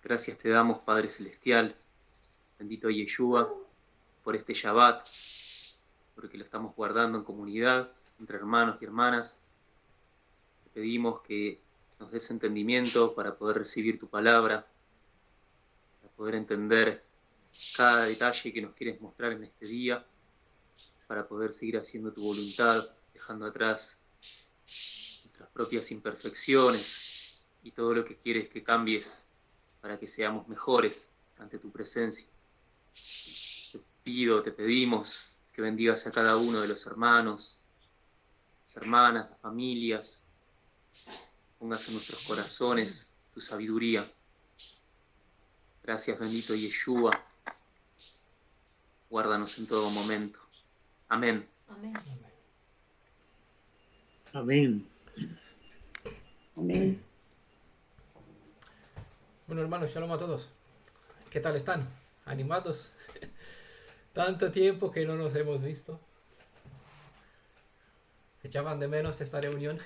Gracias te damos, Padre Celestial, bendito Yeshua, por este Shabbat, porque lo estamos guardando en comunidad, entre hermanos y hermanas. Te pedimos que nos des entendimiento para poder recibir tu palabra, para poder entender cada detalle que nos quieres mostrar en este día, para poder seguir haciendo tu voluntad, dejando atrás nuestras propias imperfecciones y todo lo que quieres que cambies para que seamos mejores ante tu presencia. Te pedimos que bendigas a cada uno de los hermanos, las hermanas, las familias. Pongas en nuestros corazones tu sabiduría. Gracias, bendito Yeshua. Guárdanos en todo momento. Amén. Amén. Amén. Amén. Bueno, hermanos, shalom a todos. ¿Qué tal están? ¿Animados? Tanto tiempo que no nos hemos visto. ¿Echaban de menos esta reunión?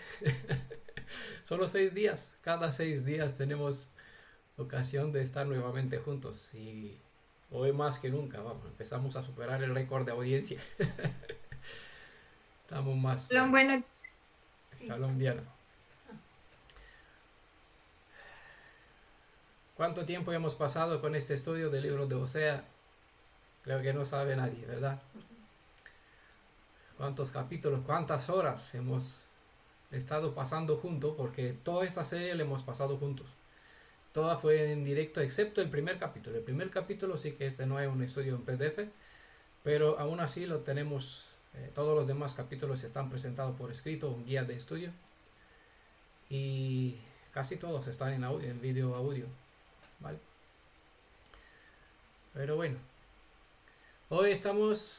Solo 6 días. Cada 6 días tenemos ocasión de estar nuevamente juntos. Y hoy más que nunca, vamos, empezamos a superar el récord de audiencia. Estamos más. Bueno. Shalom, Diana. ¿Cuánto tiempo hemos pasado con este estudio del libro de Osea? Creo que no sabe nadie, ¿verdad? ¿Cuántos capítulos, cuántas horas hemos estado pasando juntos? Porque toda esta serie la hemos pasado juntos. Toda fue en directo, excepto el primer capítulo. El primer capítulo sí que este no es un estudio en PDF, pero aún así lo tenemos. Todos los demás capítulos están presentados por escrito, un guía de estudio. Y casi todos están en audio, en vídeo audio. ¿Vale? Pero bueno, hoy estamos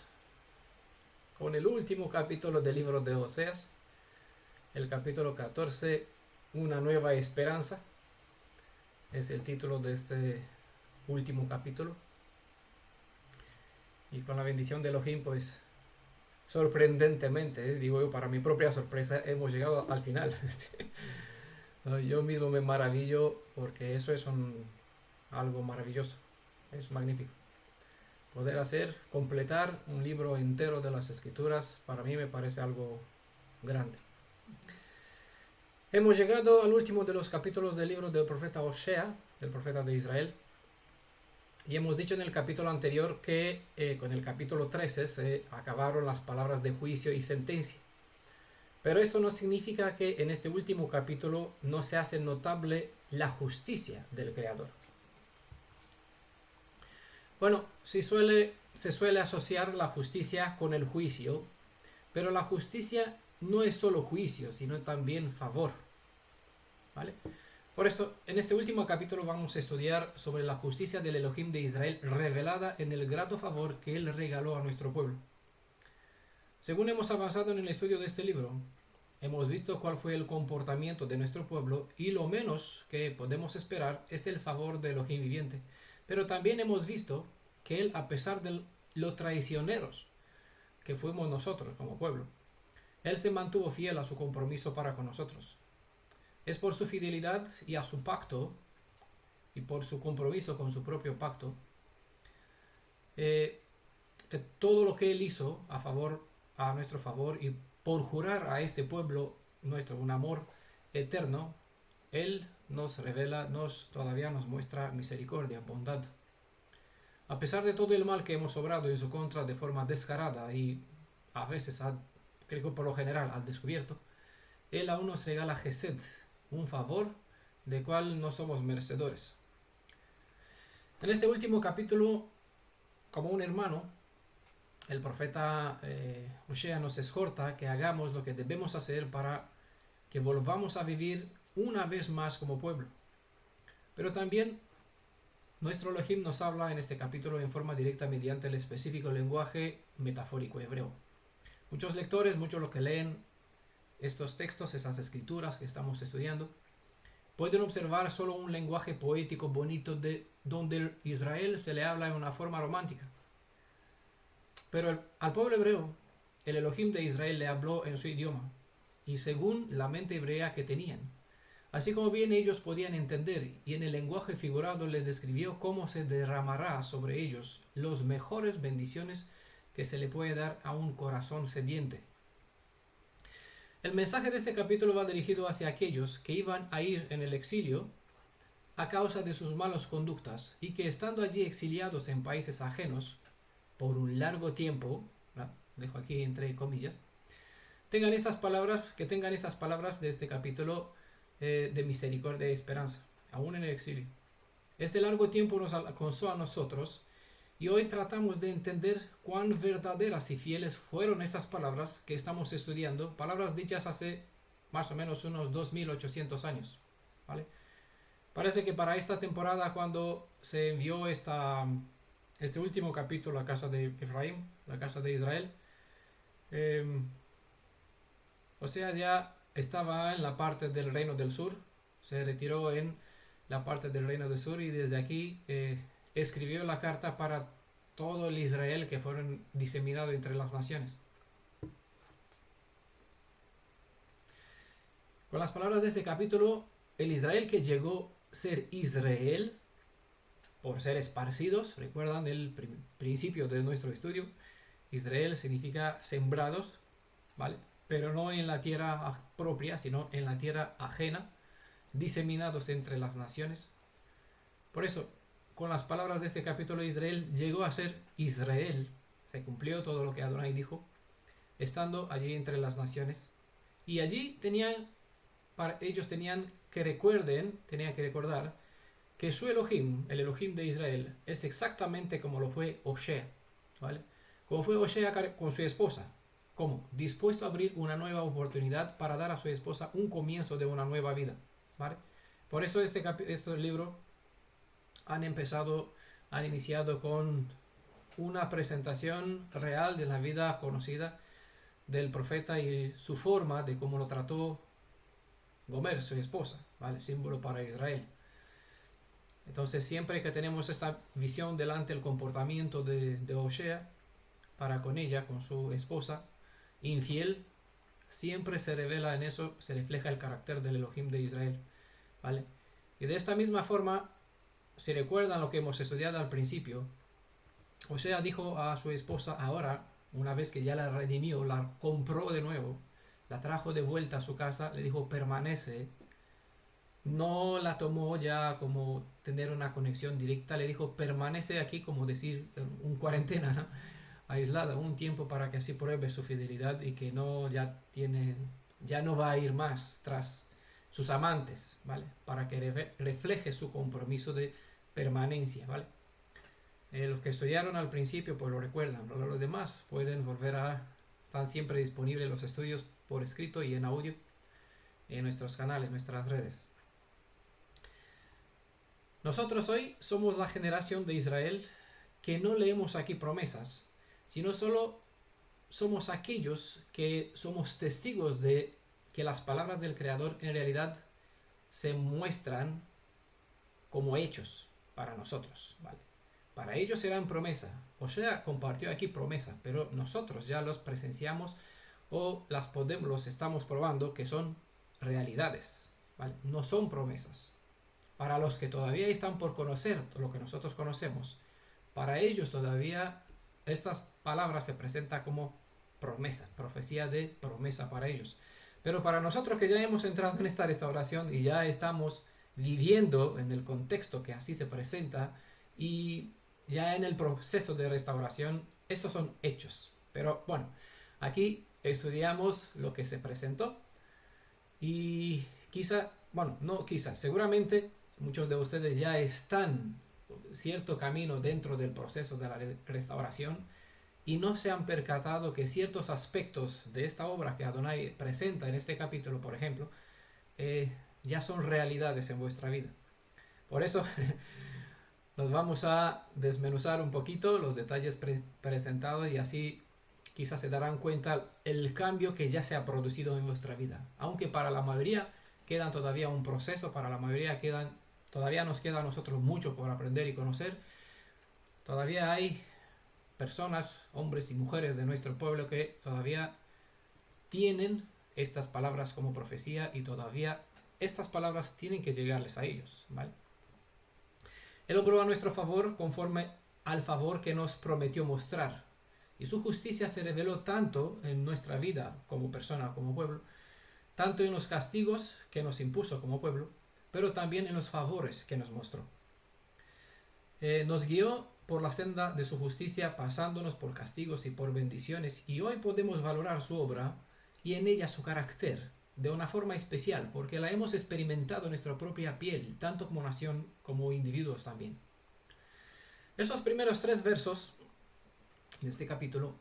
con el último capítulo del libro de Oseas, el capítulo 14, Una nueva esperanza, es el título de este último capítulo. Y con la bendición de Elohim, pues sorprendentemente, digo yo, para mi propia sorpresa, hemos llegado al final. Yo mismo me maravillo porque eso es algo maravilloso, es magnífico. Poder completar un libro entero de las Escrituras, para mí me parece algo grande. Hemos llegado al último de los capítulos del libro del profeta Osea, del profeta de Israel. Y hemos dicho en el capítulo anterior que con el capítulo 13 se acabaron las palabras de juicio y sentencia. Pero esto no significa que en este último capítulo no se hace notable la justicia del Creador. Bueno, se suele asociar la justicia con el juicio, pero la justicia no es solo juicio, sino también favor. ¿Vale? Por esto, en este último capítulo vamos a estudiar sobre la justicia del Elohim de Israel revelada en el grato favor que Él regaló a nuestro pueblo. Según hemos avanzado en el estudio de este libro, hemos visto cuál fue el comportamiento de nuestro pueblo y lo menos que podemos esperar es el favor de Elohim viviente. Pero también hemos visto que Él, a pesar de lo traicioneros que fuimos nosotros como pueblo, Él se mantuvo fiel a su compromiso para con nosotros. Es por su fidelidad y a su pacto y por su compromiso con su propio pacto que todo lo que Él hizo a nuestro favor y por jurar a este pueblo nuestro un amor eterno, Él nos revela, todavía nos muestra misericordia, bondad. A pesar de todo el mal que hemos obrado en su contra de forma descarada y a veces, creo que por lo general, al descubierto, Él aún nos regala Gesed, un favor de cual no somos merecedores. En este último capítulo, como un hermano, el profeta Osea nos exhorta que hagamos lo que debemos hacer para que volvamos a vivir una vez más como pueblo. Pero también nuestro Elohim nos habla en este capítulo en forma directa mediante el específico lenguaje metafórico hebreo. Muchos lectores, muchos los que leen estos textos, esas escrituras que estamos estudiando, pueden observar solo un lenguaje poético bonito donde Israel se le habla en una forma romántica. Pero al pueblo hebreo, el Elohim de Israel le habló en su idioma y según la mente hebrea que tenían. así como bien ellos podían entender, y en el lenguaje figurado les describió cómo se derramará sobre ellos los mejores bendiciones que se le puede dar a un corazón sediente. El mensaje de este capítulo va dirigido hacia aquellos que iban a ir en el exilio a causa de sus malas conductas y que estando allí exiliados en países ajenos por un largo tiempo, ¿no?, dejo aquí entre comillas, que tengan estas palabras de este capítulo de misericordia y esperanza, aún en el exilio. Este largo tiempo nos alcanzó a nosotros y hoy tratamos de entender cuán verdaderas y fieles fueron estas palabras que estamos estudiando, palabras dichas hace más o menos unos 2800 años, ¿vale? Parece que para esta temporada, cuando se envió este último capítulo a la casa de Efraín, la casa de Israel, o sea, ya estaba en la parte del reino del sur, se retiró en la parte del reino del sur y desde aquí escribió la carta para todo el Israel que fueron diseminados entre las naciones. Con las palabras de este capítulo, el Israel que llegó a ser Israel por ser esparcidos, recuerdan el principio de nuestro estudio, Israel significa sembrados, ¿vale? Pero no en la tierra propia, sino en la tierra ajena, diseminados entre las naciones. Por eso, con las palabras de este capítulo, Israel llegó a ser Israel, se cumplió todo lo que Adonai dijo, estando allí entre las naciones. Y allí ellos tenían que recordar que su Elohim, el Elohim de Israel, es exactamente como lo fue Osea, ¿vale? Como fue Osea con su esposa, como dispuesto a abrir una nueva oportunidad para dar a su esposa un comienzo de una nueva vida, ¿vale? Por eso este libro han iniciado con una presentación real de la vida conocida del profeta y su forma de cómo lo trató Gomer, su esposa, ¿vale? Símbolo para Israel. Entonces, siempre que tenemos esta visión delante del comportamiento de Osea para con ella, con su esposa infiel, siempre se revela en eso, se refleja el carácter del Elohim de Israel, ¿vale? Y de esta misma forma, si recuerdan lo que hemos estudiado al principio, Osea dijo a su esposa ahora, una vez que ya la redimió, la compró de nuevo, la trajo de vuelta a su casa, le dijo permanece. No la tomó ya como tener una conexión directa, le dijo permanece aquí, como decir un cuarentena, ¿no?, aislada un tiempo para que así pruebe su fidelidad y que ya no va a ir más tras sus amantes, ¿vale? Para que refleje su compromiso de permanencia, ¿vale? Los que estudiaron al principio pues lo recuerdan, los demás pueden están siempre disponibles los estudios por escrito y en audio en nuestros canales, nuestras redes. Nosotros hoy somos la generación de Israel que no leemos aquí promesas, sino solo somos aquellos que somos testigos de que las palabras del Creador en realidad se muestran como hechos para nosotros, ¿vale? Para ellos eran promesa, o sea, compartió aquí promesa, pero nosotros ya los presenciamos o los estamos probando que son realidades, ¿vale? No son promesas. Para los que todavía están por conocer lo que nosotros conocemos, para ellos todavía estas palabras se presentan como promesa, profecía de promesa para ellos. Pero para nosotros que ya hemos entrado en esta restauración y ya estamos viviendo en el contexto que así se presenta y ya en el proceso de restauración, estos son hechos. Pero bueno, aquí estudiamos lo que se presentó y seguramente muchos de ustedes ya están cierto camino dentro del proceso de la restauración y no se han percatado que ciertos aspectos de esta obra que Adonai presenta en este capítulo, por ejemplo, ya son realidades en vuestra vida. Por eso nos vamos a desmenuzar un poquito los detalles presentados y así quizás se darán cuenta el cambio que ya se ha producido en vuestra vida. Aunque para la mayoría quedan todavía un proceso, para la mayoría todavía nos queda a nosotros mucho por aprender y conocer. Todavía hay personas, hombres y mujeres de nuestro pueblo que todavía tienen estas palabras como profecía y todavía estas palabras tienen que llegarles a ellos, ¿vale? Él obró a nuestro favor conforme al favor que nos prometió mostrar. Y su justicia se reveló tanto en nuestra vida como persona, como pueblo, tanto en los castigos que nos impuso como pueblo, pero también en los favores que nos mostró. Nos guió por la senda de su justicia, pasándonos por castigos y por bendiciones, y hoy podemos valorar su obra y en ella su carácter de una forma especial, porque la hemos experimentado en nuestra propia piel, tanto como nación como individuos también. Esos primeros 3 versos de este capítulo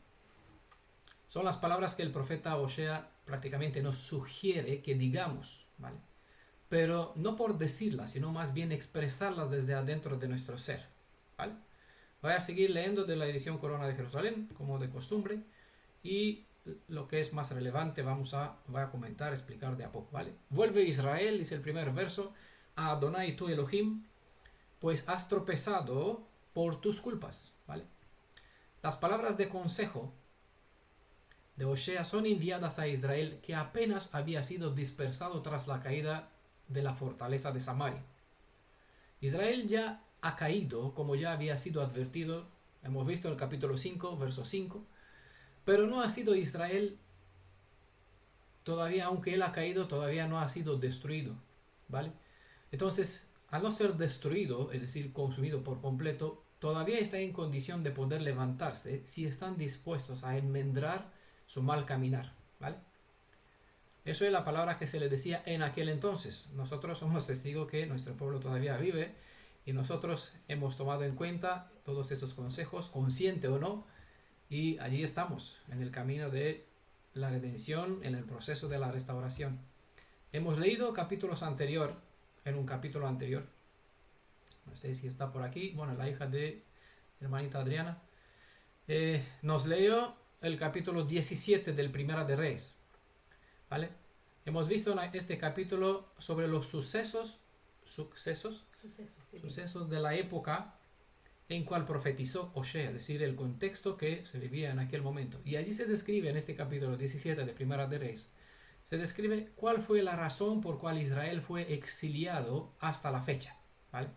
son las palabras que el profeta Osea prácticamente nos sugiere que digamos, ¿vale? Pero no por decirlas, sino más bien expresarlas desde adentro de nuestro ser, ¿vale? Voy a seguir leyendo de la edición Corona de Jerusalén, como de costumbre, y lo que es más relevante voy a comentar, explicar de a poco, ¿vale? Vuelve Israel, dice el primer verso, a Adonai tu Elohim, pues has tropezado por tus culpas, ¿vale? Las palabras de consejo de Osea son enviadas a Israel, que apenas había sido dispersado tras la caída de la fortaleza de Samaria. Israel ya ha caído, como ya había sido advertido, hemos visto en el capítulo 5, verso 5, pero no ha sido Israel todavía, aunque él ha caído, todavía no ha sido destruido, ¿vale? Entonces, al no ser destruido, es decir, consumido por completo, todavía está en condición de poder levantarse si están dispuestos a enmendar su mal caminar, ¿vale? Eso es la palabra que se le decía en aquel entonces. Nosotros somos testigos que nuestro pueblo todavía vive y nosotros hemos tomado en cuenta todos esos consejos, consciente o no, y allí estamos, en el camino de la redención, en el proceso de la restauración. Hemos leído capítulos anterior, en un capítulo anterior, no sé si está por aquí, bueno, la hija de hermanita Adriana, nos leyó el capítulo 17 del Primera de Reyes, ¿vale? Hemos visto en este capítulo sobre los sucesos de la época en cual profetizó Osea, es decir, el contexto que se vivía en aquel momento. Y allí se describe, en este capítulo 17 de Primera de Reyes, se describe cuál fue la razón por cual Israel fue exiliado hasta la fecha, ¿vale?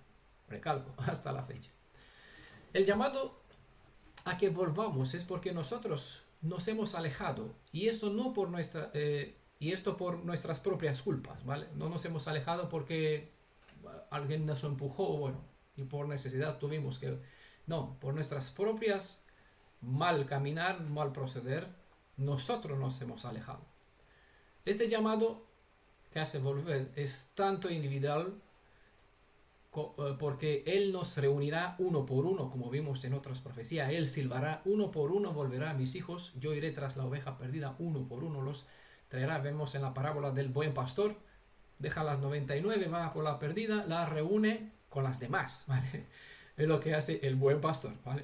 Recalco, hasta la fecha. El llamado a que volvamos es porque nosotros nos hemos alejado, y esto no por por nuestras propias culpas, ¿vale? No nos hemos alejado porque alguien nos empujó, bueno, y por necesidad tuvimos que... No, por nuestras propias mal caminar, mal proceder, nosotros nos hemos alejado. Este llamado que hace volver es tanto individual porque Él nos reunirá uno por uno, como vimos en otras profecías. Él silbará uno por uno, volverá a mis hijos, yo iré tras la oveja perdida, uno por uno los traerá. Vemos en la parábola del buen pastor, deja las 99, va por la perdida, la reúne con las demás, ¿vale? Es lo que hace el buen pastor, ¿vale?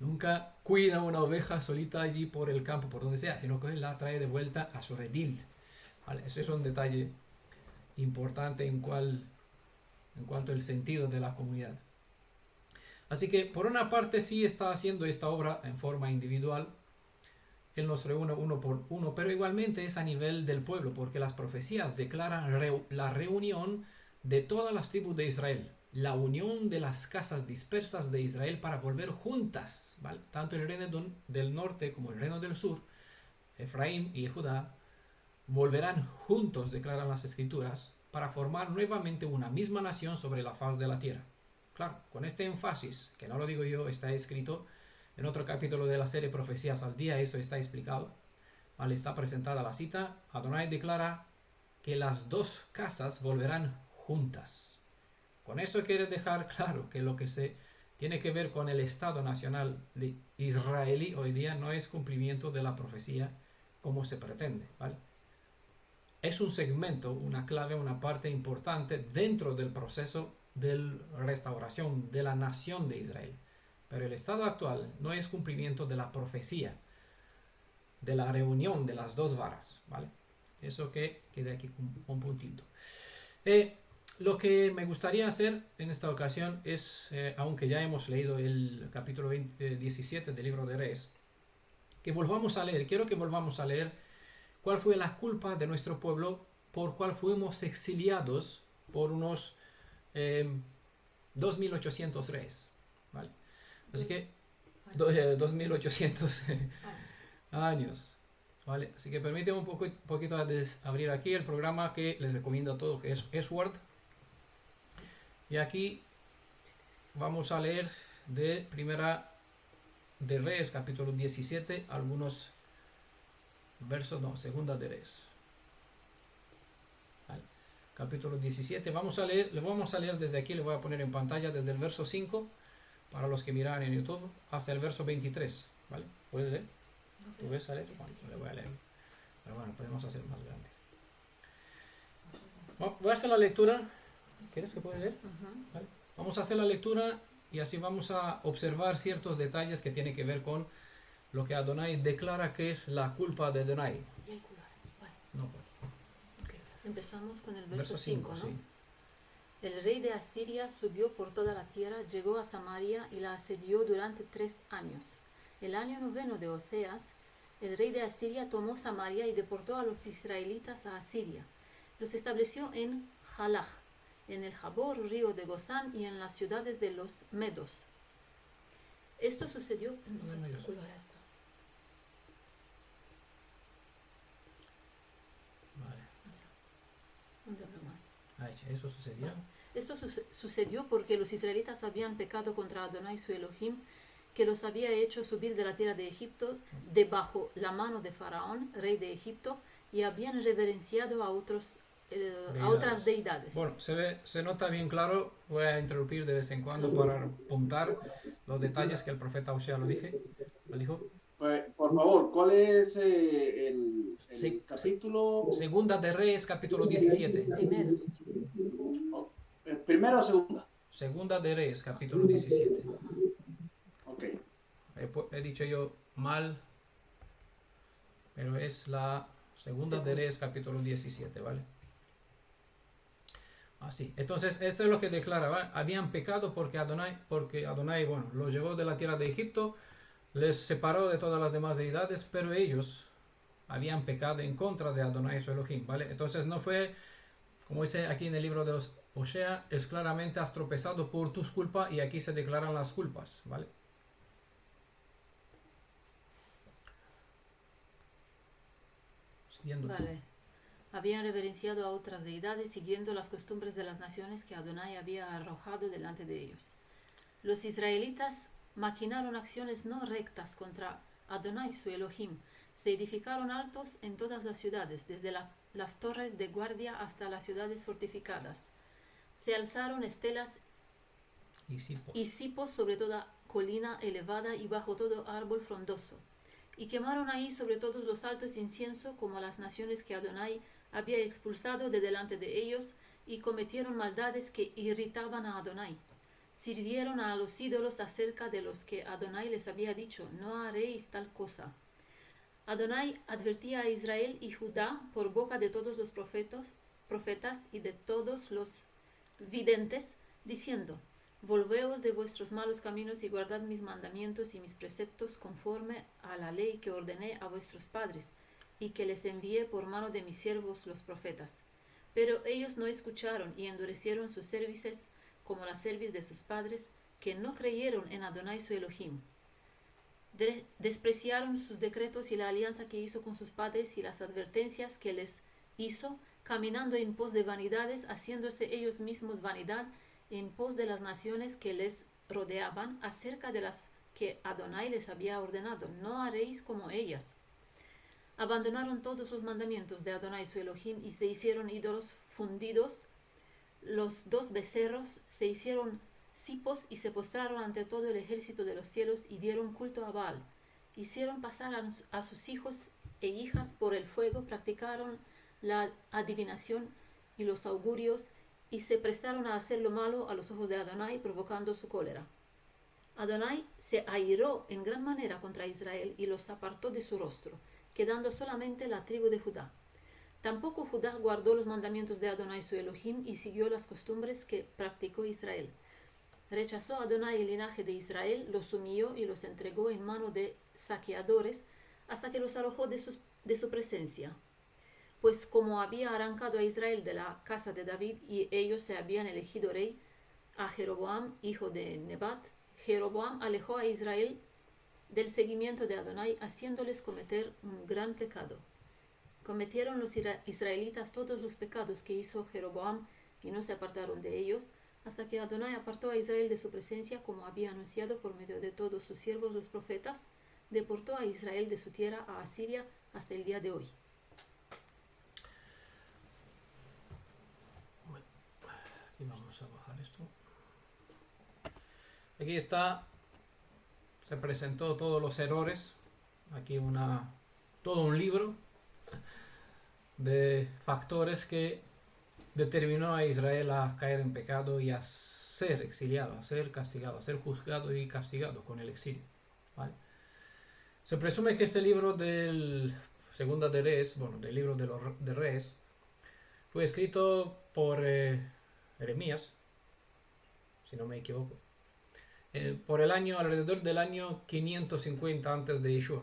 Nunca cuida una oveja solita allí por el campo, por donde sea, sino que él la trae de vuelta a su redil, ¿vale? Eso es un detalle importante en cuanto al sentido de la comunidad. Así que por una parte sí está haciendo esta obra en forma individual, Él nos reúne uno por uno, pero igualmente es a nivel del pueblo, porque las profecías declaran la reunión de todas las tribus de Israel, la unión de las casas dispersas de Israel para volver juntas, ¿vale? Tanto el reino del norte como el reino del sur, Efraín y Judá, volverán juntos, declaran las escrituras, para formar nuevamente una misma nación sobre la faz de la tierra. Claro, con este énfasis, que no lo digo yo, está escrito en otro capítulo de la serie Profecías al Día, eso está explicado. Vale, está presentada la cita. Adonai declara que las dos casas volverán juntas. Con eso quiere dejar claro que lo que se tiene que ver con el Estado Nacional de israelí hoy día no es cumplimiento de la profecía como se pretende, ¿vale? Es un segmento, una clave, una parte importante dentro del proceso de restauración de la nación de Israel. Pero el estado actual no es cumplimiento de la profecía, de la reunión de las dos varas, ¿vale? Eso que quede aquí un puntito. Lo que me gustaría hacer en esta ocasión es, aunque ya hemos leído el capítulo 17 del libro de Reyes, quiero que volvamos a leer cuál fue la culpa de nuestro pueblo por cual fuimos exiliados por unos 2800 reyes, ¿vale? Así que 2800 años, ¿vale? Así que permíteme un poquito abrir aquí el programa que les recomiendo a todos, que es Word. Y aquí vamos a leer de Primera de Reyes, capítulo 17, algunos versos, no, Segunda de Reyes. ¿Vale? Capítulo 17, vamos a leer desde aquí, le voy a poner en pantalla desde el verso 5, para los que miran en YouTube, hasta el verso 23, ¿vale? ¿Puedes leer? ¿Tú ves a leer? Bueno, le voy a leer. Pero bueno, podemos hacer más grande. Voy a hacer la lectura. ¿Quieres que pueda leer? ¿Vale? Vamos a hacer la lectura y así vamos a observar ciertos detalles que tienen que ver con lo que Adonai declara que es la culpa de Adonai. Vale. No, Okay. Empezamos con el verso 5, ¿no? Sí. El rey de Asiria subió por toda la tierra, llegó a Samaria y la asedió durante 3 años. El año 9 de Oseas, el rey de Asiria tomó Samaria y deportó a los israelitas a Asiria. Los estableció en Jalaj, en el Jabor, río de Gozán, y en las ciudades de los Medos. Esto sucedió... Vale. ¿Dónde hablo más? Eso sucedió. Vale. Esto sucedió porque los israelitas habían pecado contra Adonai su Elohim, que los había hecho subir de la tierra de Egipto debajo la mano de Faraón, rey de Egipto, y habían reverenciado a otras deidades. Bueno, se nota bien claro. Voy a interrumpir de vez en cuando para apuntar los detalles que el profeta Osea lo dijo. Pues, por favor, ¿cuál es el capítulo? Segunda de Reyes, capítulo 17. ¿Primera o segunda? Segunda de Reyes, capítulo 17. Ok. He dicho yo mal, pero es la segunda de Reyes, capítulo 17, ¿vale? Así. Entonces, esto es lo que declara, ¿vale? Habían pecado porque Adonai, bueno, los llevó de la tierra de Egipto, les separó de todas las demás deidades, pero ellos habían pecado en contra de Adonai su Elohim, ¿vale? Entonces no fue, como dice aquí en el libro de Osea, es claramente has tropezado por tus culpas, y aquí se declaran las culpas, ¿vale? Siguiendo. Vale. Habían reverenciado a otras deidades siguiendo las costumbres de las naciones que Adonai había arrojado delante de ellos. Los israelitas maquinaron acciones no rectas contra Adonai su Elohim. Se edificaron altos en todas las ciudades, desde las torres de guardia hasta las ciudades fortificadas. Se alzaron estelas y cipos sobre toda colina elevada y bajo todo árbol frondoso. Y quemaron ahí sobre todos los altos incienso, como a las naciones que Adonai había expulsado de delante de ellos, y cometieron maldades que irritaban a Adonai. Sirvieron a los ídolos acerca de los que Adonai les había dicho, no haréis tal cosa. Adonai advertía a Israel y Judá por boca de todos los profetas y de todos los videntes, diciendo, volveos de vuestros malos caminos y guardad mis mandamientos y mis preceptos conforme a la ley que ordené a vuestros padres y que les envié por mano de mis siervos los profetas. Pero ellos no escucharon y endurecieron sus cervices como la cerviz de sus padres, que no creyeron en Adonai su Elohim. Despreciaron sus decretos y la alianza que hizo con sus padres y las advertencias que les hizo, caminando en pos de vanidades, haciéndose ellos mismos vanidad en pos de las naciones que les rodeaban, acerca de las que Adonai les había ordenado, no haréis como ellas. Abandonaron todos los mandamientos de Adonai su Elohim y se hicieron ídolos fundidos. Los 2 becerros se hicieron cipos y se postraron ante todo el ejército de los cielos y dieron culto a Baal. Hicieron pasar a sus hijos e hijas por el fuego, practicaron la adivinación y los augurios, y se prestaron a hacer lo malo a los ojos de Adonai, provocando su cólera. Adonai se airó en gran manera contra Israel y los apartó de su rostro, quedando solamente la tribu de Judá. Tampoco Judá guardó los mandamientos de Adonai su Elohim y siguió las costumbres que practicó Israel. Rechazó Adonai el linaje de Israel, los humilló y los entregó en mano de saqueadores hasta que los arrojó de su presencia. Pues como había arrancado a Israel de la casa de David y ellos se habían elegido rey a Jeroboam, hijo de Nebat, Jeroboam alejó a Israel del seguimiento de Adonai, haciéndoles cometer un gran pecado. Cometieron los israelitas todos los pecados que hizo Jeroboam y no se apartaron de ellos, hasta que Adonai apartó a Israel de su presencia, como había anunciado por medio de todos sus siervos los profetas, deportó a Israel de su tierra a Asiria hasta el día de hoy. Y vamos a bajar esto. Aquí está, se presentó todos los errores. Aquí todo un libro de factores que determinó a Israel a caer en pecado y a ser exiliado, a ser castigado, a ser juzgado y castigado con el exilio. ¿Vale? Se presume que este libro del Segunda de Reyes, del libro de Reyes, fue escrito por Jeremías, si no me equivoco, por alrededor del año 550 antes de Yeshua.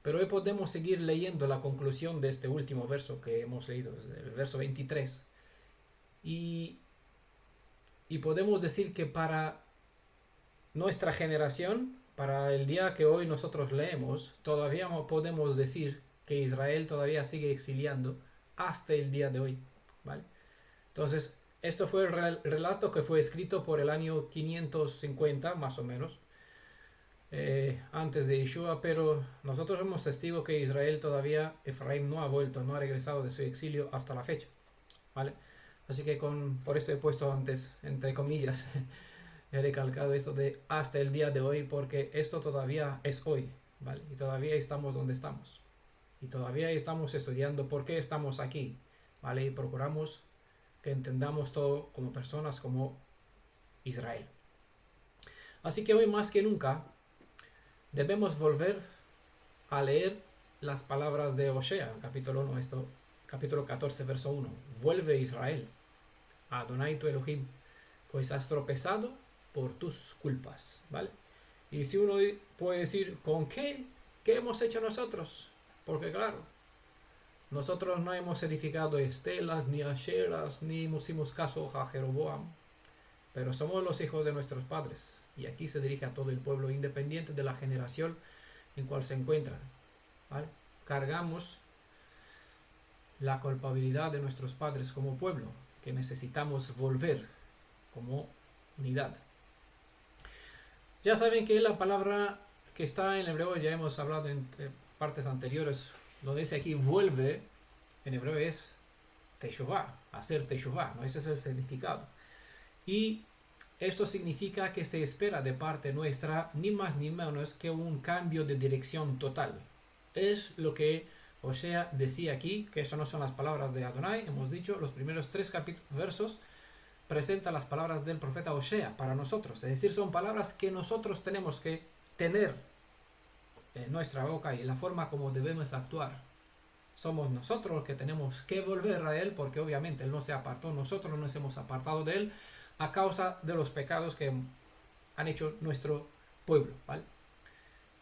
Pero hoy podemos seguir leyendo la conclusión de este último verso que hemos leído, desde el verso 23. Y podemos decir que para nuestra generación, para el día que hoy nosotros leemos, todavía podemos decir que Israel todavía sigue exiliando hasta el día de hoy. ¿Vale? Entonces, esto fue el relato que fue escrito por el año 550, más o menos, antes de Yeshua, pero nosotros somos testigos que Israel todavía, Efraín no ha vuelto, no ha regresado de su exilio hasta la fecha. ¿Vale? Así que por esto he puesto antes, entre comillas, he recalcado esto de hasta el día de hoy, porque esto todavía es hoy, ¿vale? Y todavía estamos donde estamos. Y todavía estamos estudiando por qué estamos aquí, ¿vale? Y procuramos que entendamos todo como personas, como Israel. Así que hoy más que nunca debemos volver a leer las palabras de Osea, capítulo 1, capítulo 14, verso 1. Vuelve Israel a Adonai tu Elohim, pues has tropezado por tus culpas, ¿vale? Y si uno puede decir, ¿con qué? ¿Qué hemos hecho nosotros? Porque claro, nosotros no hemos edificado estelas, ni asheras, ni hicimos caso a Jeroboam, pero somos los hijos de nuestros padres. Y aquí se dirige a todo el pueblo, independiente de la generación en cual se encuentran, ¿vale? Cargamos la culpabilidad de nuestros padres como pueblo, que necesitamos volver como unidad. Ya saben que la palabra que está en hebreo, ya hemos hablado en partes anteriores, lo dice aquí, vuelve, en hebreo es teshuvah, hacer teshuvah, ¿no? Ese es el significado. Y esto significa que se espera de parte nuestra ni más ni menos que un cambio de dirección total. Es lo que Osea decía aquí, que eso no son las palabras de Adonai. Hemos dicho, los primeros 3 versos presenta las palabras del profeta Osea para nosotros. Es decir, son palabras que nosotros tenemos que tener en nuestra boca y la forma como debemos actuar. Somos nosotros los que tenemos que volver a Él, porque obviamente Él no se apartó, nosotros nos hemos apartado de Él a causa de los pecados que han hecho nuestro pueblo, ¿vale?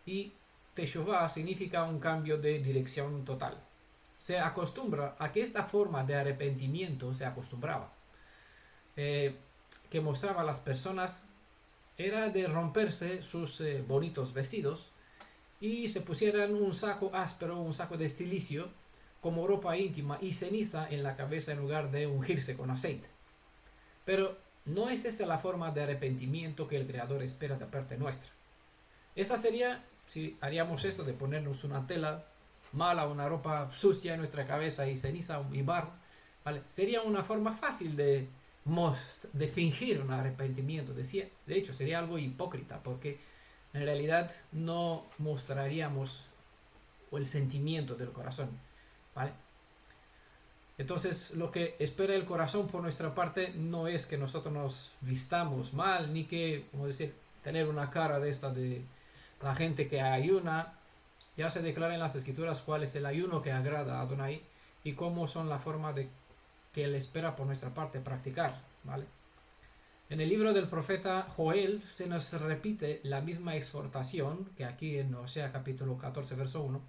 Y Teshuvah significa un cambio de dirección total. Se acostumbra a que esta forma de arrepentimiento se acostumbraba, que mostraba a las personas, era de romperse sus bonitos vestidos y se pusieran un saco áspero, un saco de silicio como ropa íntima y ceniza en la cabeza en lugar de ungirse con aceite. Pero no es esta la forma de arrepentimiento que el Creador espera de parte nuestra. Esa sería, si haríamos esto de ponernos una tela mala, una ropa sucia en nuestra cabeza y ceniza y barro, ¿vale? Sería una forma fácil de fingir un arrepentimiento. De hecho, sería algo hipócrita, porque en realidad no mostraríamos el sentimiento del corazón, ¿vale? Entonces, lo que espera el corazón por nuestra parte no es que nosotros nos vistamos mal, ni que, como decir, tener una cara de esta de la gente que ayuna. Ya se declara en las escrituras cuál es el ayuno que agrada a Adonai y cómo son la forma de que Él espera por nuestra parte practicar, ¿vale? En el libro del profeta Joel se nos repite la misma exhortación que aquí en Osea capítulo 14, verso 1.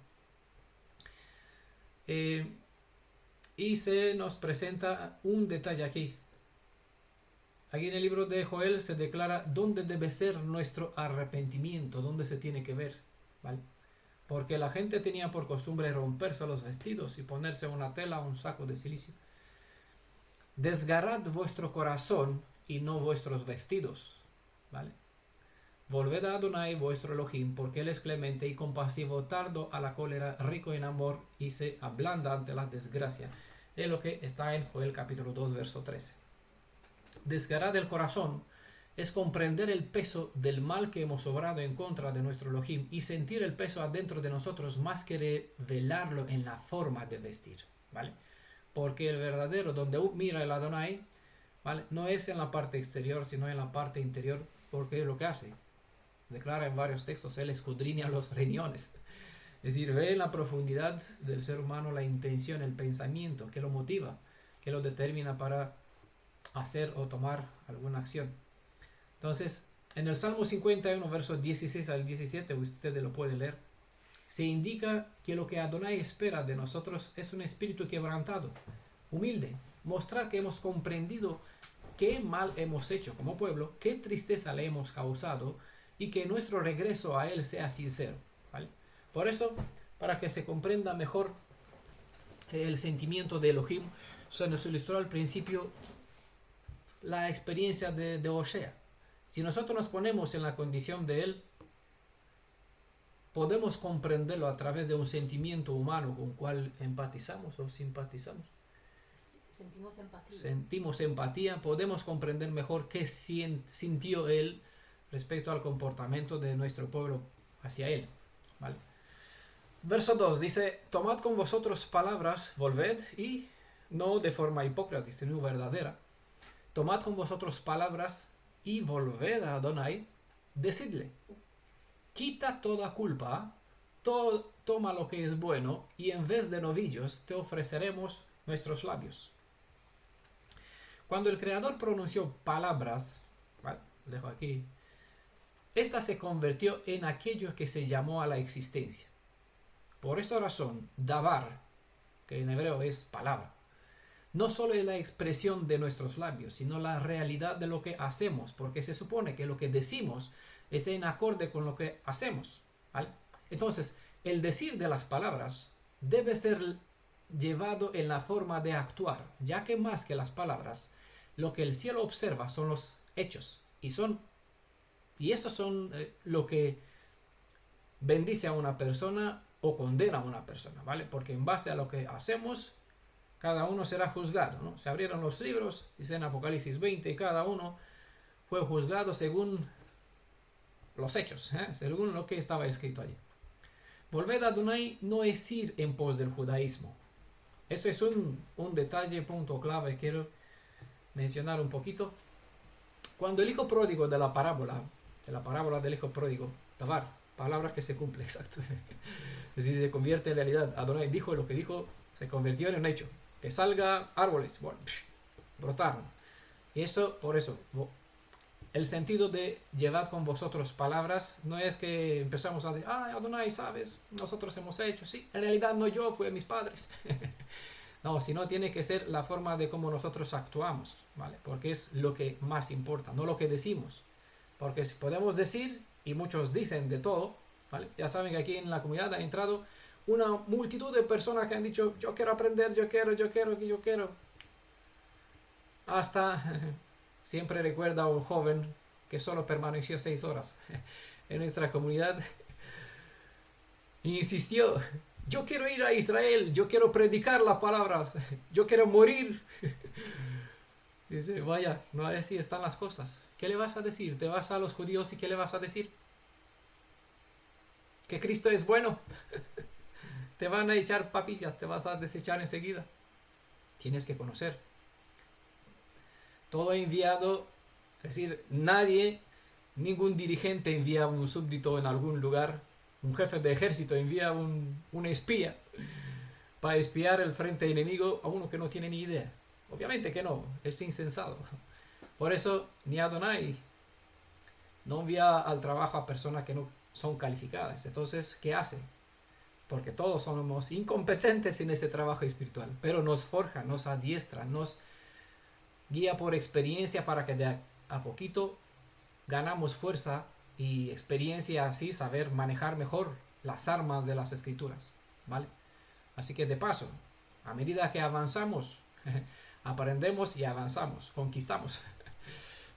Y se nos presenta un detalle aquí. Aquí en el libro de Joel se declara dónde debe ser nuestro arrepentimiento, dónde se tiene que ver, ¿vale? Porque la gente tenía por costumbre romperse los vestidos y ponerse una tela o un saco de silicio. Desgarrad vuestro corazón y no vuestros vestidos, ¿vale? Volved a Adonai vuestro Elohim, porque él es clemente y compasivo, tardo a la cólera, rico en amor y se ablanda ante la desgracia. Es lo que está en Joel capítulo 2, verso 13. Desgarrar el corazón es comprender el peso del mal que hemos obrado en contra de nuestro Elohim y sentir el peso adentro de nosotros más que revelarlo en la forma de vestir, ¿vale? Porque el verdadero, donde mira el Adonai, ¿vale? No es en la parte exterior, sino en la parte interior, porque es lo que hace. Declara en varios textos, él escudriña los riñones. Es decir, ve en la profundidad del ser humano la intención, el pensamiento, que lo motiva, que lo determina para hacer o tomar alguna acción. Entonces, en el Salmo 51, versos 16 al 17, ustedes lo pueden leer, se indica que lo que Adonai espera de nosotros es un espíritu quebrantado, humilde, mostrar que hemos comprendido qué mal hemos hecho como pueblo, qué tristeza le hemos causado y que nuestro regreso a Él sea sincero, ¿vale? Por eso, para que se comprenda mejor el sentimiento de Elohim, se nos ilustró al principio la experiencia de Osea. Si nosotros nos ponemos en la condición de él, podemos comprenderlo a través de un sentimiento humano con el cual empatizamos o simpatizamos. Sentimos empatía. Sentimos empatía, podemos comprender mejor qué sintió él respecto al comportamiento de nuestro pueblo hacia él, ¿vale? Verso 2 dice, tomad con vosotros palabras, volved, y no de forma hipócrita, sino verdadera. Tomad con vosotros palabras y volved a Adonai, decidle, quita toda culpa, toma lo que es bueno, y en vez de novillos te ofreceremos nuestros labios. Cuando el Creador pronunció palabras, ¿vale? Dejo aquí, esta se convirtió en aquello que se llamó a la existencia. Por esa razón, davar, que en hebreo es palabra, no solo es la expresión de nuestros labios, sino la realidad de lo que hacemos, porque se supone que lo que decimos es en acorde con lo que hacemos, ¿vale? Entonces, el decir de las palabras debe ser llevado en la forma de actuar, ya que más que las palabras, lo que el cielo observa son los hechos, y estos son lo que bendice a una persona o condena a una persona, ¿vale? Porque en base a lo que hacemos, cada uno será juzgado, ¿no? Se abrieron los libros, dice en Apocalipsis 20, y cada uno fue juzgado según los hechos, según lo que estaba escrito allí. Volver a Adonai no es ir en pos del judaísmo. Eso es un detalle, punto clave, quiero mencionar un poquito. Cuando el hijo pródigo de la parábola del hijo pródigo, Dabar, palabras que se cumplen, exacto. Es decir, se convierte en realidad. Adonai dijo lo que dijo, se convirtió en un hecho. Que salga árboles, bueno, brotaron. Y eso, por eso, el sentido de llevad con vosotros palabras no es que empezamos a decir, Adonai, sabes, nosotros hemos hecho, sí, en realidad no yo, fue mis padres. No, sino tiene que ser la forma de cómo nosotros actuamos, ¿vale? Porque es lo que más importa, no lo que decimos. Porque si podemos decir, y muchos dicen de todo, ¿vale? Ya saben que aquí en la comunidad ha entrado una multitud de personas que han dicho, yo quiero aprender, yo quiero. Hasta siempre recuerda a un joven que solo permaneció 6 horas en nuestra comunidad. Insistió, yo quiero ir a Israel, yo quiero predicar la palabra, yo quiero morir. Dice, vaya, no así están las cosas. ¿Qué le vas a decir? ¿Te vas a los judíos y qué le vas a decir? Que Cristo es bueno. Te van a echar papillas, te vas a desechar enseguida. Tienes que conocer. Todo enviado, es decir, ningún dirigente envía un súbdito en algún lugar. Un jefe de ejército envía un espía para espiar el frente enemigo a uno que no tiene ni idea. Obviamente que no, es insensato. Por eso, ni Adonai no envía al trabajo a personas que no son calificadas. Entonces, ¿qué hace? porque todos somos incompetentes en este trabajo espiritual, pero nos forja, nos adiestra, nos guía por experiencia para que de a poquito ganamos fuerza y experiencia, así saber manejar mejor las armas de las escrituras, ¿vale? Así que de paso, a medida que avanzamos, aprendemos y avanzamos, conquistamos,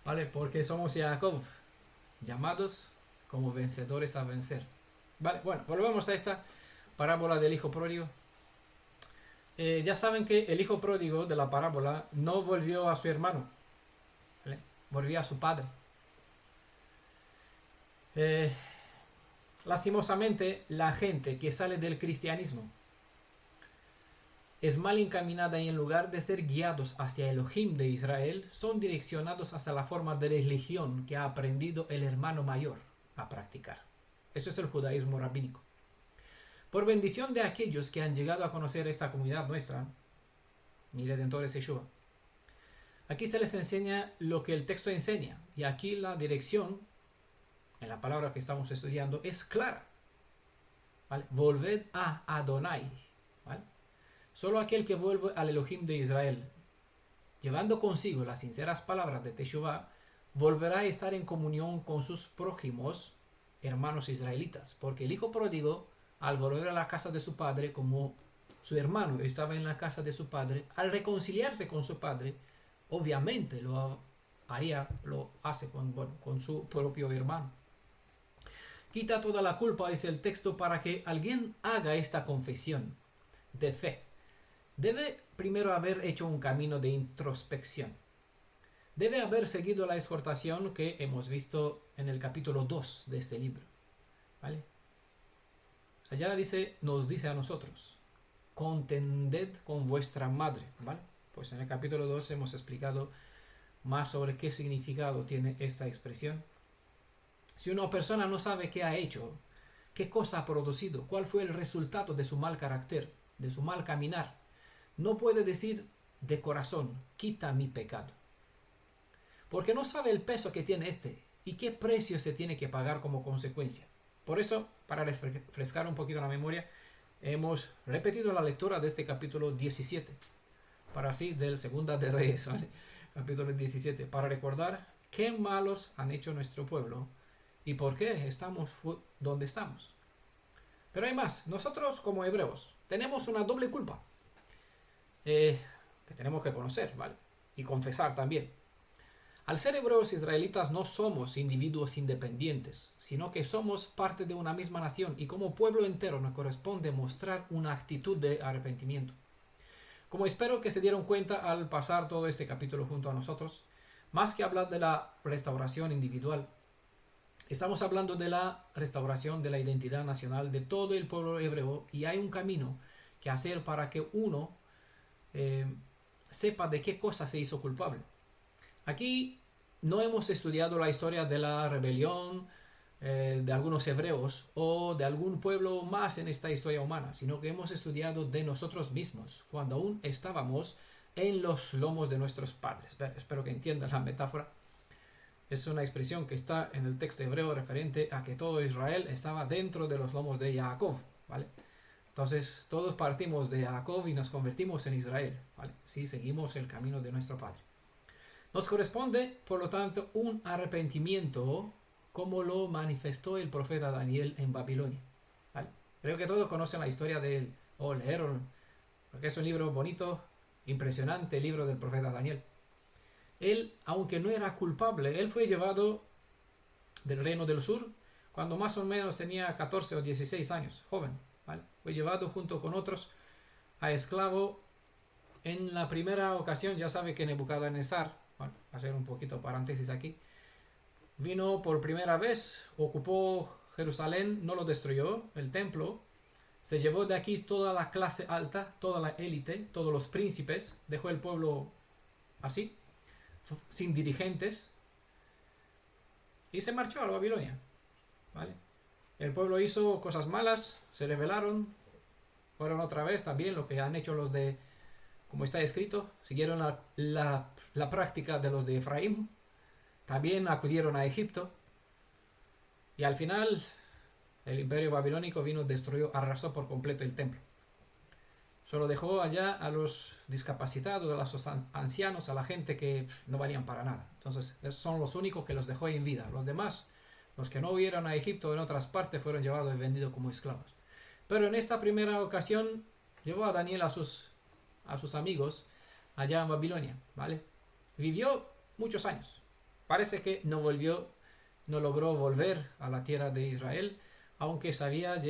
¿vale? Porque somos Jacob, llamados como vencedores a vencer, ¿vale? Bueno, volvemos a esta parábola del hijo pródigo. Ya saben que el hijo pródigo de la parábola no volvió a su hermano, ¿vale? Volvió a su padre. Lastimosamente, la gente que sale del cristianismo es mal encaminada y en lugar de ser guiados hacia Elohim de Israel, son direccionados hacia la forma de religión que ha aprendido el hermano mayor a practicar. Eso es el judaísmo rabínico. Por bendición de aquellos que han llegado a conocer esta comunidad nuestra, mi Redentor es Yeshua, aquí se les enseña lo que el texto enseña, y aquí la dirección en la palabra que estamos estudiando es clara, ¿vale? Volved a Adonai, ¿vale? Solo aquel que vuelve al Elohim de Israel, llevando consigo las sinceras palabras de Teshuvah, volverá a estar en comunión con sus prójimos hermanos israelitas, porque el hijo pródigo, al volver a la casa de su padre, como su hermano estaba en la casa de su padre, al reconciliarse con su padre, obviamente lo hace con su propio hermano. Quita toda la culpa, es el texto, para que alguien haga esta confesión de fe. Debe primero haber hecho un camino de introspección. Debe haber seguido la exhortación que hemos visto en el capítulo 2 de este libro, ¿vale? Allá nos dice a nosotros, contended con vuestra madre, ¿vale? Pues en el capítulo 2 hemos explicado más sobre qué significado tiene esta expresión. Si una persona no sabe qué ha hecho, qué cosa ha producido, cuál fue el resultado de su mal carácter, de su mal caminar, no puede decir de corazón, quita mi pecado. Porque no sabe el peso que tiene y qué precio se tiene que pagar como consecuencia. Por eso, para refrescar un poquito la memoria, hemos repetido la lectura de este capítulo 17, para así del Segunda de Reyes, ¿vale? Capítulo 17, para recordar qué malos han hecho nuestro pueblo y por qué estamos donde estamos. Pero hay más. Nosotros como hebreos tenemos una doble culpa que tenemos que conocer, ¿vale? Y confesar también. Al ser hebreos israelitas no somos individuos independientes, sino que somos parte de una misma nación y como pueblo entero nos corresponde mostrar una actitud de arrepentimiento. Como espero que se dieron cuenta al pasar todo este capítulo junto a nosotros, más que hablar de la restauración individual, estamos hablando de la restauración de la identidad nacional de todo el pueblo hebreo, y hay un camino que hacer para que uno sepa de qué cosa se hizo culpable. Aquí no hemos estudiado la historia de la rebelión de algunos hebreos o de algún pueblo más en esta historia humana, sino que hemos estudiado de nosotros mismos, cuando aún estábamos en los lomos de nuestros padres. Espero que entiendan la metáfora. Es una expresión que está en el texto hebreo referente a que todo Israel estaba dentro de los lomos de Jacob, ¿vale? Entonces todos partimos de Jacob y nos convertimos en Israel, ¿vale? Si seguimos el camino de nuestro padre. Nos corresponde, por lo tanto, un arrepentimiento como lo manifestó el profeta Daniel en Babilonia, ¿vale? Creo que todos conocen la historia de él, o leyeron, porque es un libro bonito, impresionante, el libro del profeta Daniel. Él, aunque no era culpable, él fue llevado del reino del sur cuando más o menos tenía 14 o 16 años, joven, ¿vale? Fue llevado junto con otros a esclavo. En la primera ocasión, ya sabe que Nebuchadnezzar, bueno, hacer un poquito paréntesis aquí, vino por primera vez, ocupó Jerusalén, no lo destruyó, el templo, se llevó de aquí toda la clase alta, toda la élite, todos los príncipes, dejó el pueblo así, sin dirigentes, y se marchó a la Babilonia, ¿vale? El pueblo hizo cosas malas, se rebelaron, fueron otra vez también lo que han hecho los de, como está escrito, siguieron la práctica de los de Efraín, también acudieron a Egipto, y al final el imperio babilónico vino, destruyó, arrasó por completo el templo. Solo dejó allá a los discapacitados, a los ancianos, a la gente que no valían para nada. Entonces, esos son los únicos que los dejó en vida. Los demás, los que no huyeron a Egipto o en otras partes, fueron llevados y vendidos como esclavos. Pero en esta primera ocasión, llevó a Daniel a sus amigos allá en Babilonia, ¿vale? Vivió muchos años. Parece que no logró volver a la tierra de Israel, aunque sabía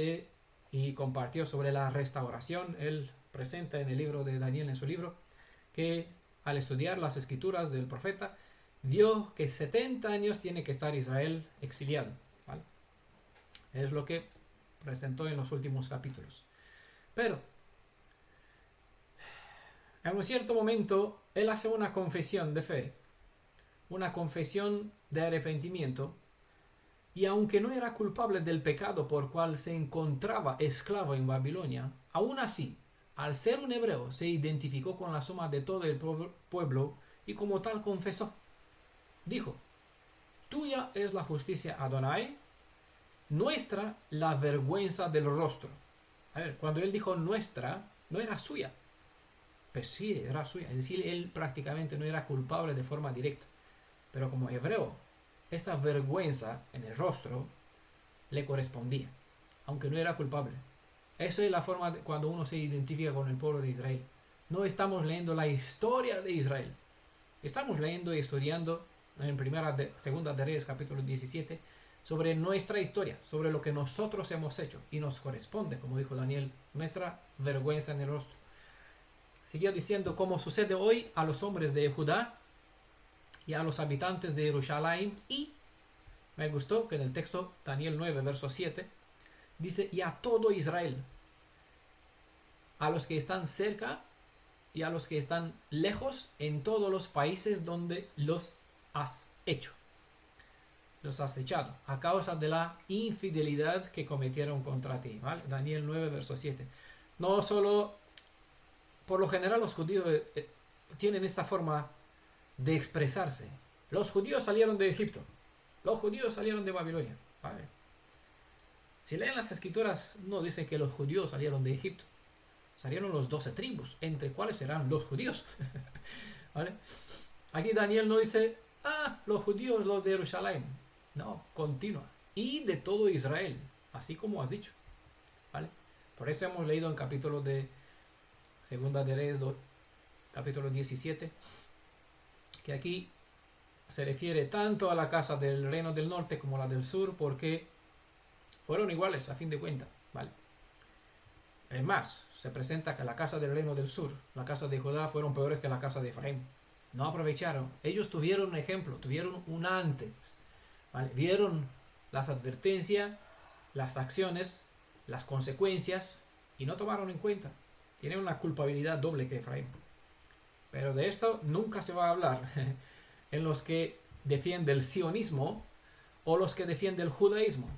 y compartió sobre la restauración. Él presenta en el libro de Daniel, en su libro, que al estudiar las escrituras del profeta, vio que 70 años tiene que estar Israel exiliado, ¿vale? Es lo que presentó en los últimos capítulos. Pero en un cierto momento él hace una confesión de fe, una confesión de arrepentimiento, y aunque no era culpable del pecado por cual se encontraba esclavo en Babilonia, aún así, al ser un hebreo, se identificó con la suma de todo el pueblo y como tal confesó. Dijo: tuya es la justicia, Adonai, nuestra la vergüenza del rostro. A ver, cuando él dijo nuestra, no era suya. Pues sí, era suya. Es decir, él prácticamente no era culpable de forma directa. Pero como hebreo, esta vergüenza en el rostro le correspondía, aunque no era culpable. Eso es la forma de cuando uno se identifica con el pueblo de Israel. No estamos leyendo la historia de Israel. Estamos leyendo y estudiando en Segunda de Reyes, capítulo 17, sobre nuestra historia, sobre lo que nosotros hemos hecho. Y nos corresponde, como dijo Daniel, nuestra vergüenza en el rostro. Siguió diciendo: como sucede hoy a los hombres de Judá y a los habitantes de Jerusalén. Y me gustó que en el texto Daniel 9, verso 7, dice: y a todo Israel, a los que están cerca y a los que están lejos, en todos los países donde los has hecho, los has echado, a causa de la infidelidad que cometieron contra ti, ¿vale? Daniel 9, verso 7. No solo, por lo general los judíos tienen esta forma de expresarse. Los judíos salieron de Egipto, los judíos salieron de Babilonia, ¿vale? Si leen las escrituras, no dicen que los judíos salieron de Egipto. Salieron los 12 tribus, entre cuáles serán los judíos. ¿Vale? Aquí Daniel no dice: los judíos, los de Jerusalén. No, continúa. Y de todo Israel, así como has dicho. ¿Vale? Por eso hemos leído en capítulo de Segunda de Reyes, capítulo 17, que aquí se refiere tanto a la casa del reino del norte como a la del sur, porque fueron iguales a fin de cuentas, ¿vale? Es más, se presenta que la casa del reino del sur, la casa de Judá, fueron peores que la casa de Efraín. No aprovecharon. Ellos tuvieron un ejemplo, tuvieron un antes, ¿vale? Vieron las advertencias, las acciones, las consecuencias y no tomaron en cuenta. Tienen una culpabilidad doble que Efraín. Pero de esto nunca se va a hablar en los que defienden el sionismo o los que defienden el judaísmo,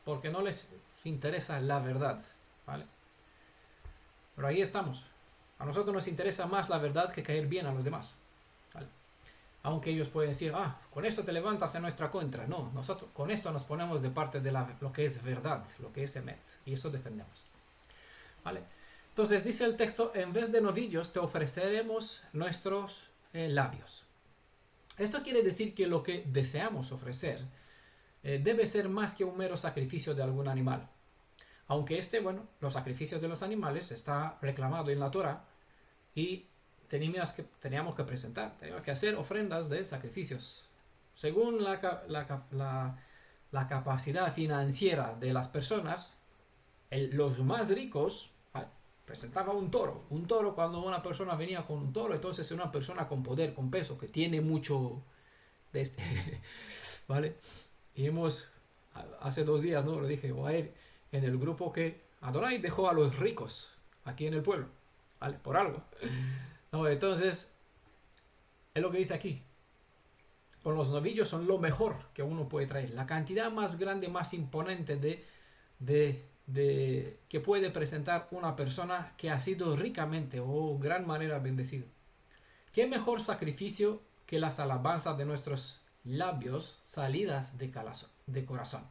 porque no les interesa la verdad, ¿vale? Pero ahí estamos. A nosotros nos interesa más la verdad que caer bien a los demás, ¿vale? Aunque ellos pueden decir: con esto te levantas en nuestra contra. No, nosotros con esto nos ponemos de parte de lo que es verdad, lo que es emet, y eso defendemos, ¿vale? Entonces dice el texto: en vez de novillos te ofreceremos nuestros labios. Esto quiere decir que lo que deseamos ofrecer debe ser más que un mero sacrificio de algún animal. Aunque los sacrificios de los animales está reclamado en la Torah y teníamos que teníamos que hacer ofrendas de sacrificios. Según la capacidad financiera de las personas, los más ricos presentaban un toro. Un toro, cuando una persona venía con un toro, entonces una persona con poder, con peso, que tiene mucho de ¿vale? Y hace 2 días, ¿no? Lo dije, voy a ir en el grupo que Adonai dejó a los ricos aquí en el pueblo, ¿vale? Por algo. No, entonces, es lo que dice aquí. Con los novillos son lo mejor que uno puede traer. La cantidad más grande, más imponente que puede presentar una persona que ha sido ricamente o en gran manera bendecido. ¿Qué mejor sacrificio que las alabanzas de nuestros labios salidas de corazón?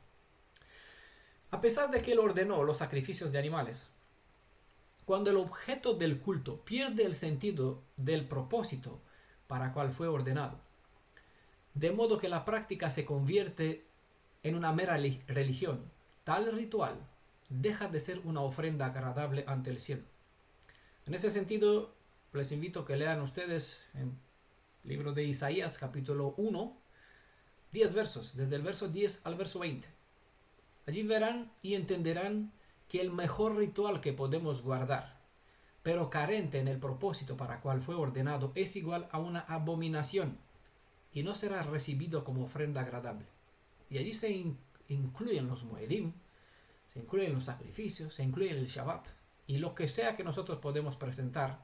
A pesar de que él ordenó los sacrificios de animales, cuando el objeto del culto pierde el sentido del propósito para cual fue ordenado, de modo que la práctica se convierte en una mera religión, tal ritual deja de ser una ofrenda agradable ante el cielo. En ese sentido, les invito a que lean ustedes en el libro de Isaías, capítulo 1, 10 versos, desde el verso 10 al verso 20. Allí verán y entenderán que el mejor ritual que podemos guardar, pero carente en el propósito para cual fue ordenado, es igual a una abominación y no será recibido como ofrenda agradable. Y allí se incluyen los moedim, se incluyen los sacrificios, se incluye el Shabbat y lo que sea que nosotros podemos presentar,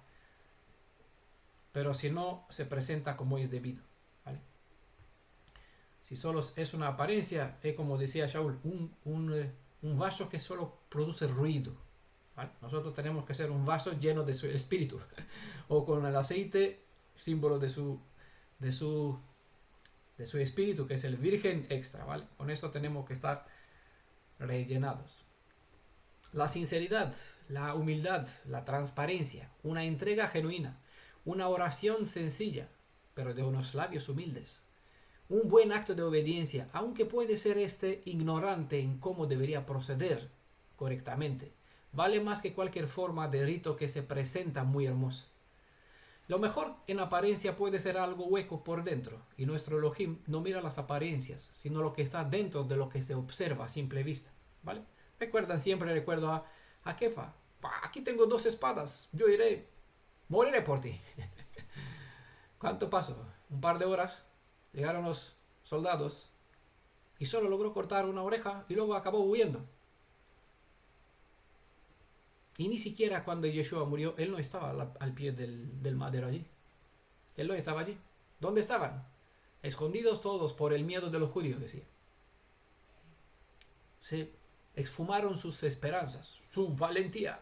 pero si no se presenta como es debido, ¿vale? Si solo es una apariencia, es como decía Shaul, un vaso que solo produce ruido, ¿vale? Nosotros tenemos que ser un vaso lleno de su espíritu o con el aceite, símbolo de su espíritu, que es el virgen extra, ¿vale? Con eso tenemos que estar rellenados. La sinceridad, la humildad, la transparencia, una entrega genuina, una oración sencilla, pero de unos labios humildes, un buen acto de obediencia, aunque puede ser ignorante en cómo debería proceder correctamente, vale más que cualquier forma de rito que se presenta muy hermoso. Lo mejor en apariencia puede ser algo hueco por dentro, y nuestro Elohim no mira las apariencias, sino lo que está dentro de lo que se observa a simple vista, ¿vale? Recuerdo a Kefa, aquí tengo 2 espadas, yo moriré por ti. ¿Cuánto pasó? Un par de horas, llegaron los soldados, y solo logró cortar una oreja, y luego acabó huyendo. Y ni siquiera cuando Yeshua murió, él no estaba al pie del madero allí. Él no estaba allí. ¿Dónde estaban? Escondidos todos por el miedo de los judíos, decía. Se esfumaron sus esperanzas, su valentía.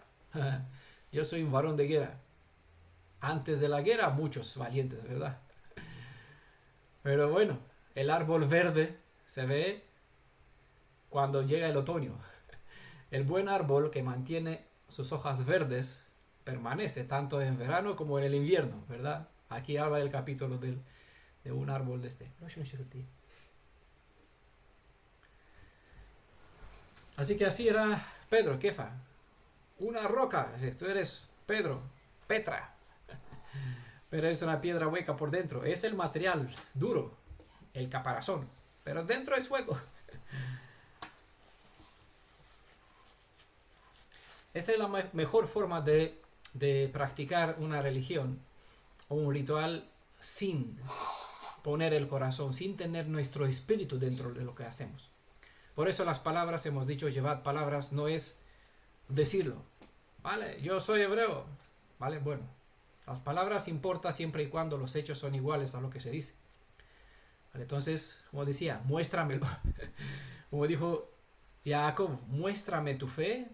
Yo soy un varón de guerra. Antes de la guerra, muchos valientes, ¿verdad? Pero bueno, el árbol verde se ve cuando llega el otoño. El buen árbol que mantiene sus hojas verdes permanece tanto en verano como en el invierno, ¿verdad? Aquí habla el capítulo de un árbol de este. Así que así era Pedro, Kefa. Una roca, tú eres Pedro, Petra. Pero es una piedra hueca por dentro. Es el material duro, el caparazón. Pero dentro es hueco. Esta es la mejor forma de practicar una religión o un ritual sin poner el corazón, sin tener nuestro espíritu dentro de lo que hacemos. Por eso las palabras, hemos dicho, llevad palabras, no es decirlo. Vale, yo soy hebreo. Vale, bueno. Las palabras importan siempre y cuando los hechos son iguales a lo que se dice. Vale, entonces, como decía, muéstramelo. Como dijo Jacob, muéstrame tu fe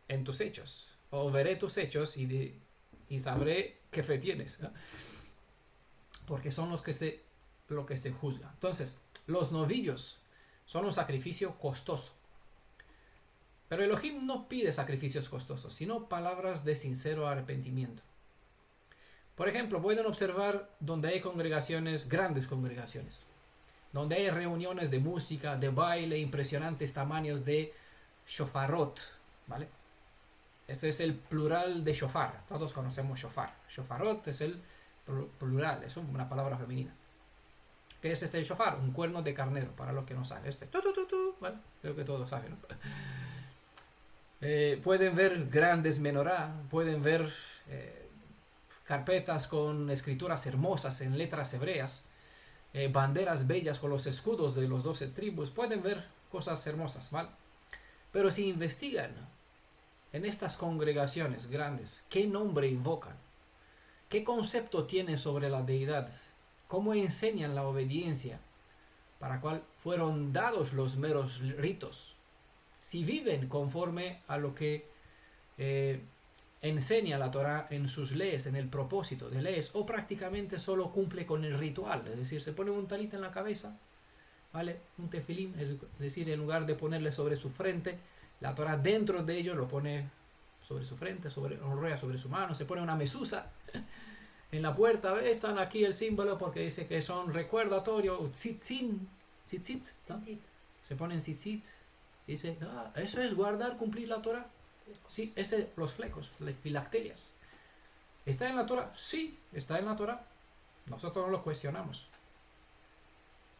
en tus hechos, o veré tus hechos y sabré qué fe tienes, ¿no? Porque son lo que se juzga. Entonces, los novillos son un sacrificio costoso, pero Elohim no pide sacrificios costosos, sino palabras de sincero arrepentimiento. Por ejemplo, pueden observar donde hay congregaciones, grandes congregaciones, donde hay reuniones de música, de baile, impresionantes tamaños de shofarot, ¿vale? Este es el plural de shofar. Todos conocemos shofar. Shofarot es el plural, es una palabra femenina. ¿Qué es este shofar? Un cuerno de carnero, para los que no saben. ¿Vale? Creo que todos saben, ¿no? Pueden ver grandes menorá, pueden ver carpetas con escrituras hermosas en letras hebreas, banderas bellas con los escudos de los 12 tribus. Pueden ver cosas hermosas, ¿vale? Pero si investigan en estas congregaciones grandes, ¿qué nombre invocan? ¿Qué concepto tienen sobre la deidad? ¿Cómo enseñan la obediencia para cual fueron dados los meros ritos? Si viven conforme a lo que enseña la Torah en sus leyes, en el propósito de leyes, o prácticamente solo cumple con el ritual, es decir, se pone un talit en la cabeza, ¿vale? Un tefilín, es decir, en lugar de ponerle sobre su frente, La Torah dentro de ellos lo pone sobre su frente, lo enrolla sobre su mano, se pone una mesusa en la puerta. Besan aquí el símbolo porque dice que son recordatorios, tzitzit, ¿no? Tzitzit. Se ponen tzitzit. Dice, eso es guardar, cumplir la Torah. Sí, los flecos, las filacterias. ¿Está en la Torah? Sí, está en la Torah. Nosotros no lo cuestionamos.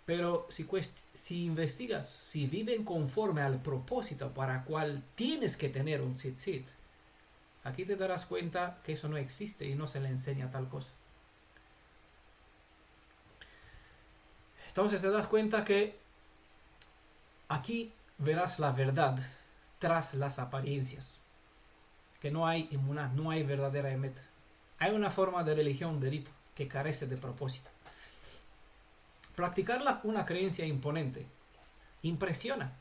Pero si investigas, si viven conforme al propósito para cual tienes que tener un tzitzit, aquí te darás cuenta que eso no existe y no se le enseña tal cosa. Entonces te das cuenta que aquí verás la verdad tras las apariencias. Que no hay emuná, no hay verdadera emet. Hay una forma de religión de rito que carece de propósito. Practicar una creencia imponente impresiona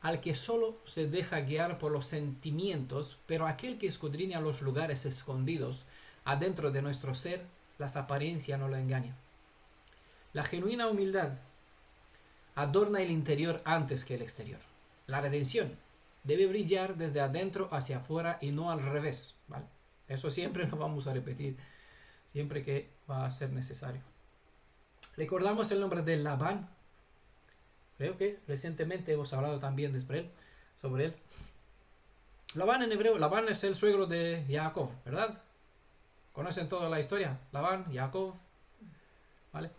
al que solo se deja guiar por los sentimientos, pero aquel que escudriña los lugares escondidos adentro de nuestro ser, las apariencias no lo engañan. La genuina humildad adorna el interior antes que el exterior. La redención debe brillar desde adentro hacia afuera y no al revés, ¿vale? Eso siempre lo vamos a repetir, siempre que va a ser necesario. Recordamos el nombre de Labán. Creo que recientemente hemos hablado también sobre él. Labán en hebreo, Labán es el suegro de Jacob, ¿verdad? ¿Conocen toda la historia? Labán, Jacob, ¿vale?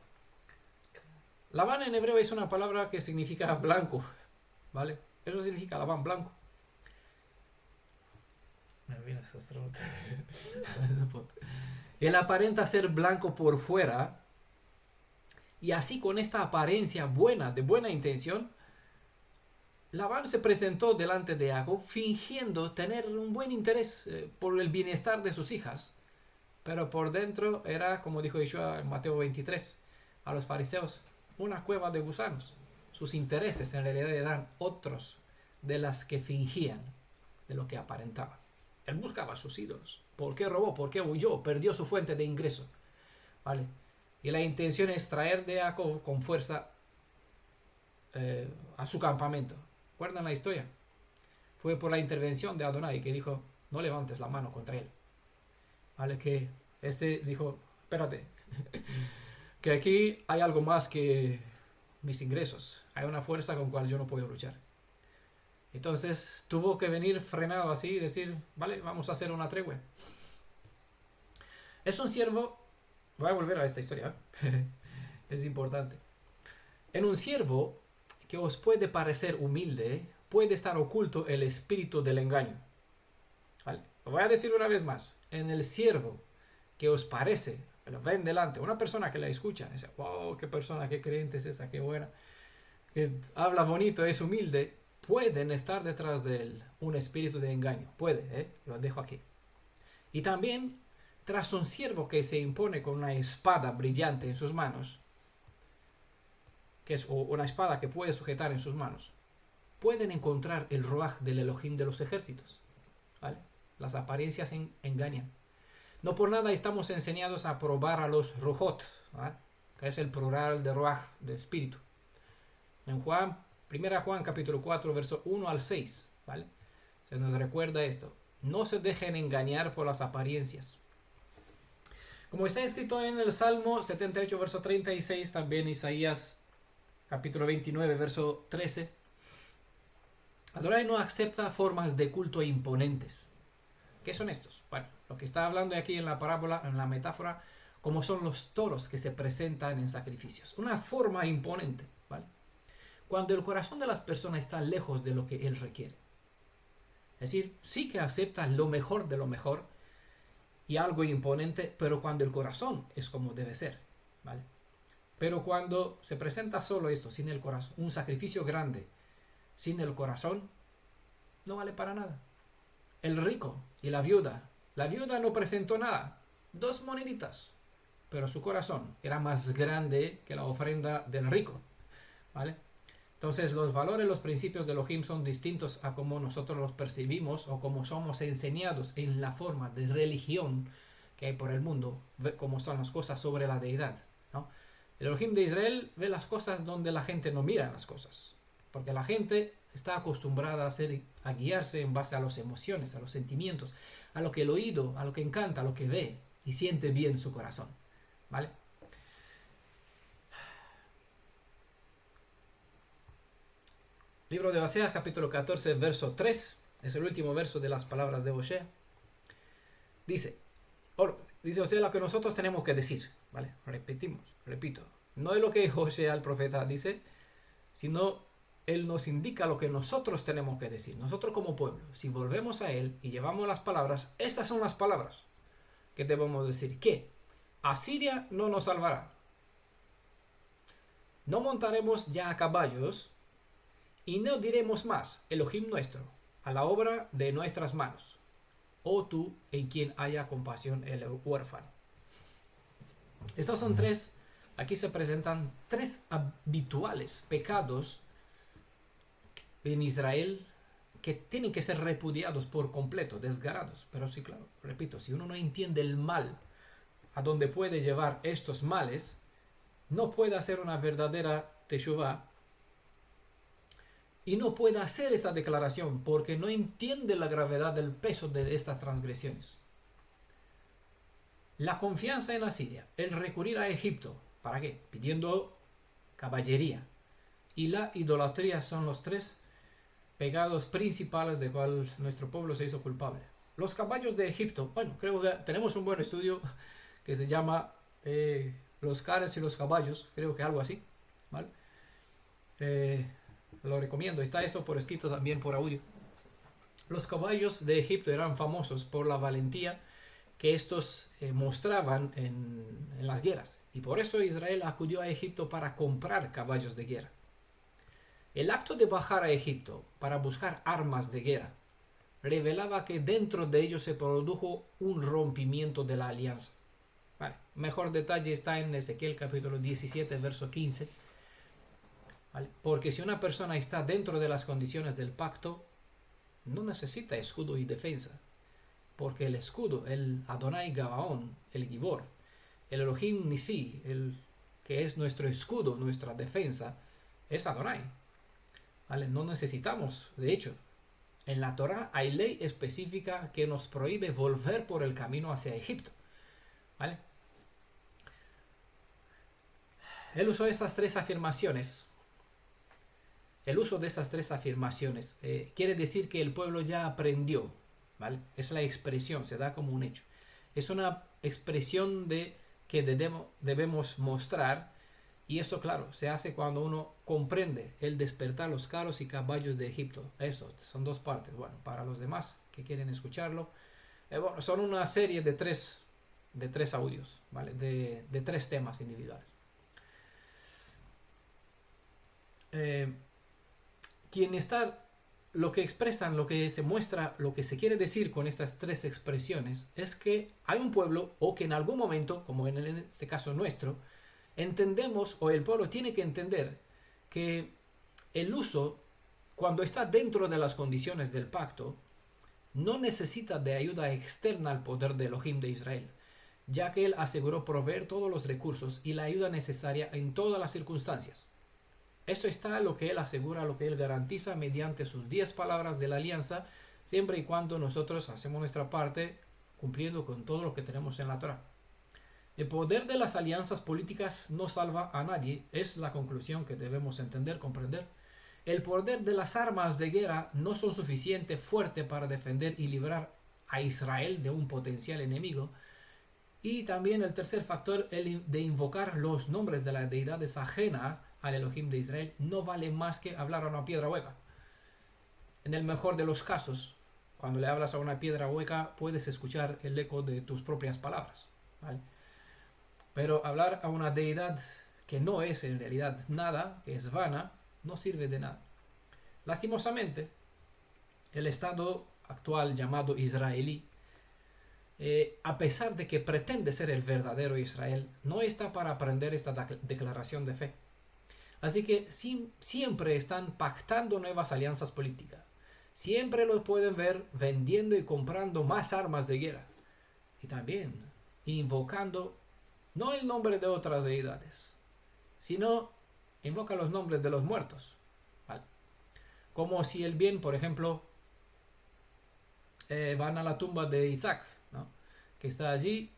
Labán en hebreo es una palabra que significa blanco, ¿vale? Eso significa Labán, blanco. Él aparenta ser blanco por fuera. Y así con esta apariencia buena, de buena intención, Labán se presentó delante de Jacob fingiendo tener un buen interés por el bienestar de sus hijas. Pero por dentro era, como dijo Yeshua en Mateo 23, a los fariseos, una cueva de gusanos. Sus intereses en realidad eran otros de las que fingían, de lo que aparentaba. Él buscaba a sus ídolos. ¿Por qué robó? ¿Por qué huyó? Perdió su fuente de ingreso. ¿Vale? Y la intención es traer de Jacob con fuerza a su campamento. ¿Recuerdan la historia? Fue por la intervención de Adonai que dijo, no levantes la mano contra él. ¿Vale? Que dijo, espérate, que aquí hay algo más que mis ingresos. Hay una fuerza con la cual yo no puedo luchar. Entonces tuvo que venir frenado así y decir, vale, vamos a hacer una tregua. Es un siervo. Voy a volver a esta historia. Es importante. En un siervo que os puede parecer humilde, puede estar oculto el espíritu del engaño. ¿Vale? Lo voy a decir una vez más. En el siervo que os parece, lo ven delante, una persona que la escucha, dice, wow, qué persona, qué creyente es esa, qué buena, que habla bonito, es humilde, pueden estar detrás de él un espíritu de engaño. Puede, lo dejo aquí. Y también tras un siervo que se impone con una espada brillante en sus manos, que es una espada que puede sujetar en sus manos, pueden encontrar el ruaj del Elohim de los ejércitos. ¿Vale? Las apariencias engañan. No por nada estamos enseñados a probar a los rujot, ¿vale? Que es el plural de ruaj, de espíritu. En 1 Juan capítulo 4, verso 1 al 6, ¿vale? Se nos recuerda esto. No se dejen engañar por las apariencias. Como está escrito en el Salmo 78, verso 36, también Isaías capítulo 29, verso 13, Adonai no acepta formas de culto imponentes. ¿Qué son estos? Bueno, lo que está hablando aquí en la parábola, en la metáfora, como son los toros que se presentan en sacrificios. Una forma imponente, ¿vale? Cuando el corazón de las personas está lejos de lo que Él requiere. Es decir, sí que acepta lo mejor de lo mejor, y algo imponente, pero cuando el corazón es como debe ser, ¿vale? Pero cuando se presenta solo esto, sin el corazón, un sacrificio grande, sin el corazón, no vale para nada. El rico y la viuda no presentó nada, 2 moneditas, pero su corazón era más grande que la ofrenda del rico, ¿vale? Entonces los valores, los principios de Elohim son distintos a como nosotros los percibimos o como somos enseñados en la forma de religión que hay por el mundo, como son las cosas sobre la deidad, ¿no? El Elohim de Israel ve las cosas donde la gente no mira las cosas. porque la gente está acostumbrada a guiarse en base a las emociones, a los sentimientos, a lo que el oído, a lo que encanta, a lo que ve y siente bien su corazón, ¿vale? Libro de Oseas, capítulo 14, verso 3, es el último verso de las palabras de Osea. Dice Osea lo que nosotros tenemos que decir, ¿vale? Repito, no es lo que Osea el profeta dice, sino él nos indica lo que nosotros tenemos que decir. Nosotros como pueblo, si volvemos a él y llevamos las palabras, estas son las palabras que debemos decir. Que Asiria no nos salvará. No montaremos ya a caballos y no diremos más, Elohim nuestro, a la obra de nuestras manos. O tú en quien haya compasión el huérfano. Estos son tres, aquí se presentan tres habituales pecados en Israel que tienen que ser repudiados por completo, desgarados. Pero sí, claro, repito, si uno no entiende el mal a donde puede llevar estos males, no puede hacer una verdadera teshuvá y no puede hacer esta declaración porque no entiende la gravedad del peso de estas transgresiones. La confianza en Asiria, el recurrir a Egipto, ¿para qué? Pidiendo caballería, y la idolatría son los tres pecados principales de cual nuestro pueblo se hizo culpable. Los caballos de Egipto, bueno, creo que tenemos un buen estudio que se llama Los cares y los caballos, creo que algo así, ¿vale? Lo recomiendo, está esto por escrito también por audio. Los caballos de Egipto eran famosos por la valentía que estos mostraban en las guerras, y por eso Israel acudió a Egipto para comprar caballos de guerra. El acto de bajar a Egipto para buscar armas de guerra revelaba que dentro de ellos se produjo un rompimiento de la alianza. Vale. Mejor detalle está en Ezequiel capítulo 17, verso 15. ¿Vale? Porque si una persona está dentro de las condiciones del pacto, no necesita escudo y defensa. Porque el escudo, el Adonai Gabaón, el Gibor, el Elohim Nisi, el que es nuestro escudo, nuestra defensa, es Adonai. ¿Vale? No necesitamos, de hecho, en la Torá hay ley específica que nos prohíbe volver por el camino hacia Egipto. ¿Vale? El uso de estas tres afirmaciones, quiere decir que el pueblo ya aprendió, ¿vale? Es la expresión, se da como un hecho. Es una expresión de que debemos mostrar. Y esto, claro, se hace cuando uno comprende el despertar los carros y caballos de Egipto. Eso, son dos partes. Bueno, para los demás que quieren escucharlo, bueno, son una serie de tres audios, ¿vale? De tres temas individuales. Lo que expresan, lo que se muestra, lo que se quiere decir con estas tres expresiones es que hay un pueblo, o que en algún momento, como en este caso nuestro, entendemos, o el pueblo tiene que entender, que el uso, cuando está dentro de las condiciones del pacto, no necesita de ayuda externa al poder de Elohim de Israel, ya que él aseguró proveer todos los recursos y la ayuda necesaria en todas las circunstancias. Eso está lo que él asegura, lo que él garantiza mediante sus 10 palabras de la alianza, siempre y cuando nosotros hacemos nuestra parte cumpliendo con todo lo que tenemos en la Torá. El poder de las alianzas políticas no salva a nadie, es la conclusión que debemos entender, comprender. El poder de las armas de guerra no son suficiente fuerte para defender y librar a Israel de un potencial enemigo. Y también el tercer factor, el de invocar los nombres de las deidades ajenas al Elohim de Israel, no vale más que hablar a una piedra hueca. En el mejor de los casos, cuando le hablas a una piedra hueca, puedes escuchar el eco de tus propias palabras, ¿vale? Pero hablar a una deidad que no es en realidad nada, que es vana, no sirve de nada. Lastimosamente, el estado actual llamado israelí, a pesar de que pretende ser el verdadero Israel, no está para aprender esta declaración de fe. Así que siempre están pactando nuevas alianzas políticas. Siempre los pueden ver vendiendo y comprando más armas de guerra. Y también invocando no el nombre de otras deidades, sino invoca los nombres de los muertos, ¿vale? Como si el bien, por ejemplo, van a la tumba de Isaac, ¿no? Que está allí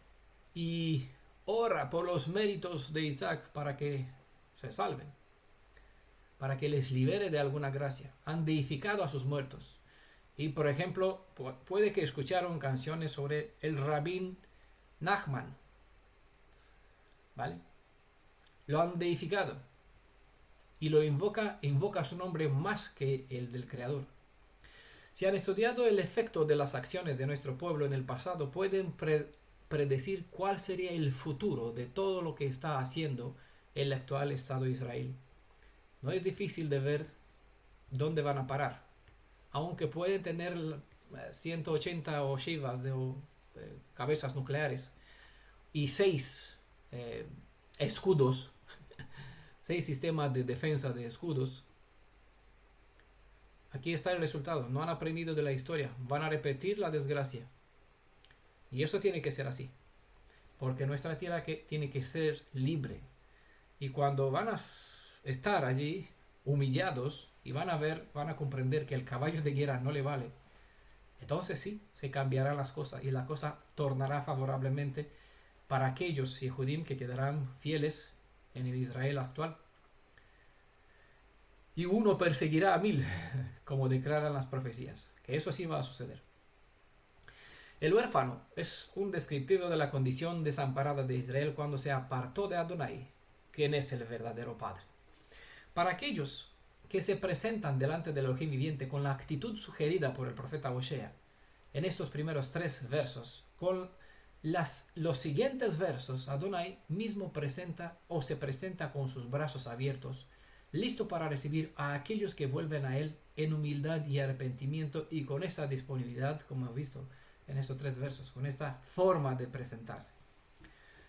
y ora por los méritos de Isaac para que se salven, para que les libere de alguna gracia. Han deificado a sus muertos. Y por ejemplo, puede que escucharon canciones sobre el rabín Nachman, ¿vale? Lo han deificado y lo invoca su nombre más que el del creador. Si han estudiado el efecto de las acciones de nuestro pueblo en el pasado, pueden predecir cuál sería el futuro de todo lo que está haciendo el actual Estado de Israel. No es difícil de ver dónde van a parar, aunque pueden tener 180 ojivas de cabezas nucleares y 6 escudos, 6 sistemas de defensa de escudos. Aquí está el resultado. No han aprendido de la historia. Van a repetir la desgracia. Y eso tiene que ser así. Porque nuestra tierra tiene que ser libre. Y cuando van a estar allí humillados y van a comprender que el caballo de guerra no le vale, entonces sí, se cambiarán las cosas y la cosa tornará favorablemente para aquellos Yehudim que quedarán fieles en el Israel actual. Y uno perseguirá a 1000, como declaran las profecías, que eso sí va a suceder. El huérfano es un descriptivo de la condición desamparada de Israel cuando se apartó de Adonai, quien es el verdadero Padre. Para aquellos que se presentan delante del Elohim viviente con la actitud sugerida por el profeta Hosea en estos primeros 3 versos, con los siguientes versos, Adonai mismo se presenta con sus brazos abiertos, listo para recibir a aquellos que vuelven a Él en humildad y arrepentimiento, y con esta disponibilidad, como hemos visto en estos 3 versos, con esta forma de presentarse.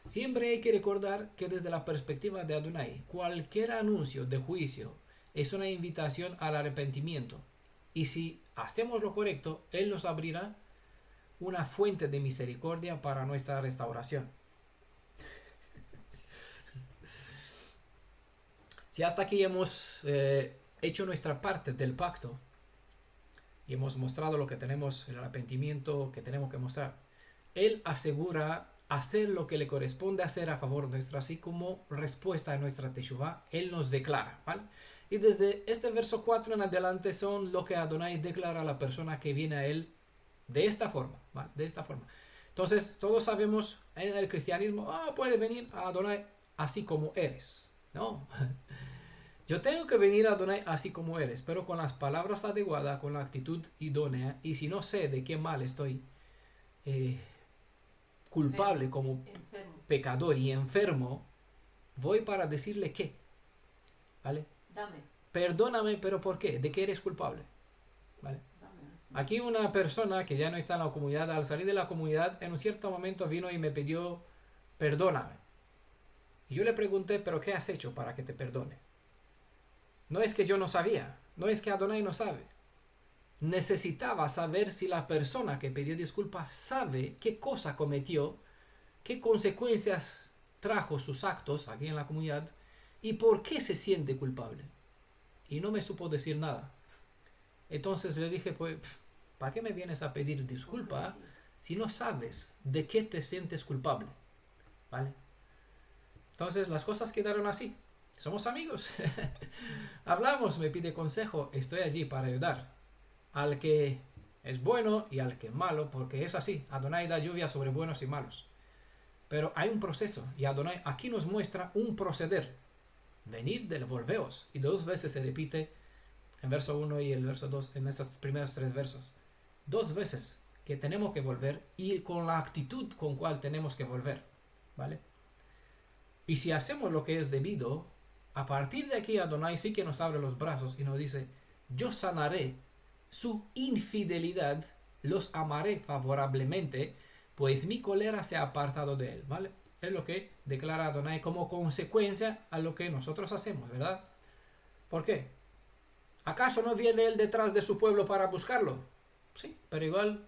Siempre hay que recordar que desde la perspectiva de Adonai, cualquier anuncio de juicio es una invitación al arrepentimiento, y si hacemos lo correcto, Él nos abrirá una fuente de misericordia para nuestra restauración. Si hasta aquí hemos hecho nuestra parte del pacto y hemos mostrado lo que tenemos, el arrepentimiento que tenemos que mostrar, Él asegura hacer lo que le corresponde hacer a favor nuestro, así como respuesta a nuestra teshuvá, Él nos declara, ¿vale? Y desde este verso 4 en adelante son lo que Adonai declara a la persona que viene a Él de esta forma, ¿vale? De esta forma. Entonces, todos sabemos en el cristianismo, puede venir a Adonai así como eres. No. Yo tengo que venir a Adonai así como eres, pero con las palabras adecuadas, con la actitud idónea, y si no sé de qué mal estoy culpable como pecador y enfermo, voy para decirle qué, ¿vale? Dame. Perdóname, pero ¿por qué? ¿De qué eres culpable? ¿Vale? Aquí una persona que ya no está en la comunidad, al salir de la comunidad, en un cierto momento vino y me pidió, perdóname. Y yo le pregunté, ¿pero qué has hecho para que te perdone? No es que yo no sabía, no es que Adonai no sabe. Necesitaba saber si la persona que pidió disculpas sabe qué cosa cometió, qué consecuencias trajo sus actos aquí en la comunidad y por qué se siente culpable. Y no me supo decir nada. Entonces le dije, pues, ¿para qué me vienes a pedir disculpas si no sabes de qué te sientes culpable? ¿Vale? Entonces las cosas quedaron así. Somos amigos. Hablamos, me pide consejo, estoy allí para ayudar al que es bueno y al que es malo, porque es así. Adonai da lluvia sobre buenos y malos. Pero hay un proceso, y Adonai aquí nos muestra un proceder. Venid del volveos. Y 2 veces se repite en verso 1 y el verso 2, en estos primeros 3 versos. 2 veces que tenemos que volver y con la actitud con cual tenemos que volver. ¿Vale? Y si hacemos lo que es debido, a partir de aquí Adonai sí que nos abre los brazos y nos dice, yo sanaré su infidelidad, los amaré favorablemente, pues mi cólera se ha apartado de él, ¿vale? Es lo que declara Adonai como consecuencia a lo que nosotros hacemos, ¿verdad? ¿Por qué? ¿Acaso no viene él detrás de su pueblo para buscarlo? Sí, pero igual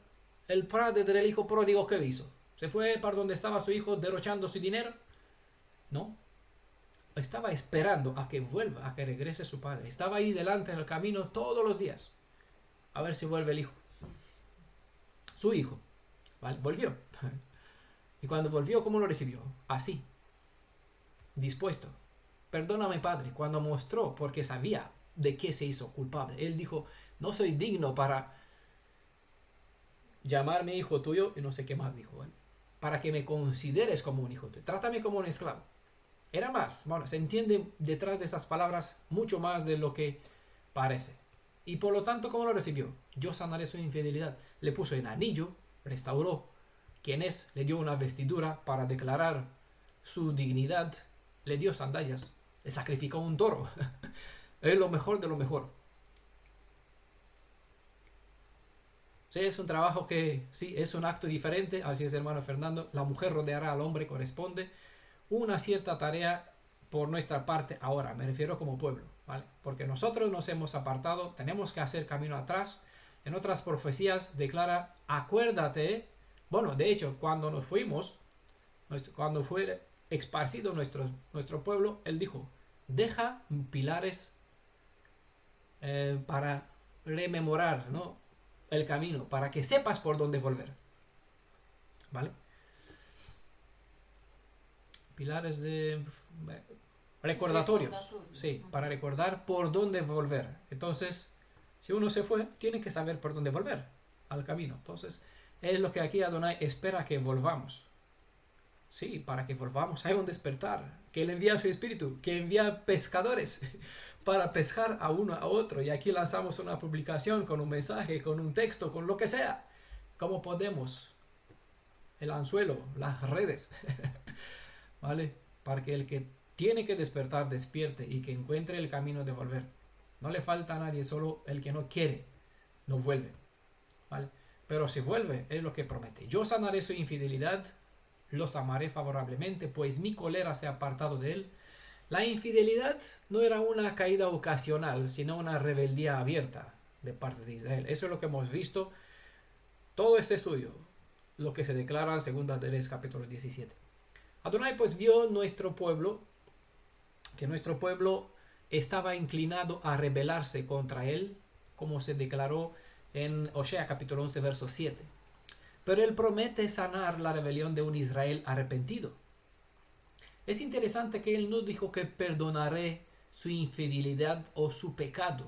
el padre del hijo pródigo, ¿qué hizo? ¿Se fue para donde estaba su hijo derrochando su dinero? No. estaba esperando a que vuelva, a que regrese su padre. Estaba ahí delante en el camino todos los días. A ver si vuelve el hijo. Su hijo. ¿Vale? Volvió. Y cuando volvió, ¿cómo lo recibió? Así. Dispuesto. Perdóname, padre. Cuando mostró, porque sabía de qué se hizo culpable. Él dijo, no soy digno para llamarme hijo tuyo. Y no sé qué más dijo. ¿Vale? Para que me consideres como un hijo tuyo. Trátame como un esclavo. Era más. Bueno, se entiende detrás de esas palabras mucho más de lo que parece. Y por lo tanto, ¿cómo lo recibió? Yo sanaré su infidelidad. Le puso en anillo, restauró quién es, le dio una vestidura para declarar su dignidad, le dio sandalias, le sacrificó un toro. Es lo mejor de lo mejor. Sí, es un trabajo que, sí, es un acto diferente, así es, hermano Fernando. La mujer rodeará al hombre, corresponde una cierta tarea por nuestra parte ahora, me refiero como pueblo, ¿vale? Porque nosotros nos hemos apartado, tenemos que hacer camino atrás. En otras profecías declara, acuérdate, bueno, de hecho, cuando nos fuimos, cuando fue esparcido nuestro pueblo, él dijo, deja pilares para rememorar, ¿no?, el camino, para que sepas por dónde volver, ¿vale? Pilares de recordatorios, sí, para recordar por dónde volver. Entonces, si uno se fue, tiene que saber por dónde volver al camino. Entonces, es lo que aquí Adonai espera que volvamos. Sí, para que volvamos. Hay un despertar. Que Él envía su espíritu. Que envía pescadores para pescar a uno a otro. Y aquí lanzamos una publicación con un mensaje, con un texto, con lo que sea. ¿Cómo podemos? El anzuelo, las redes. ¿Vale? Para que el que tiene que despertar despierte y que encuentre el camino de volver. No le falta a nadie, solo el que no quiere no vuelve, ¿vale? Pero si vuelve, es lo que promete. Yo sanaré su infidelidad, los amaré favorablemente, pues mi cólera se ha apartado de él. La infidelidad no era una caída ocasional, sino una rebeldía abierta de parte de Israel. Eso es lo que hemos visto todo este estudio, lo que se declara en 2 de Reyes capítulo 17. Adonai pues vio nuestro pueblo, que nuestro pueblo estaba inclinado a rebelarse contra él, como se declaró en Osea capítulo 11 verso 7. Pero él promete sanar la rebelión de un Israel arrepentido. Es interesante que él no dijo que perdonaré su infidelidad o su pecado,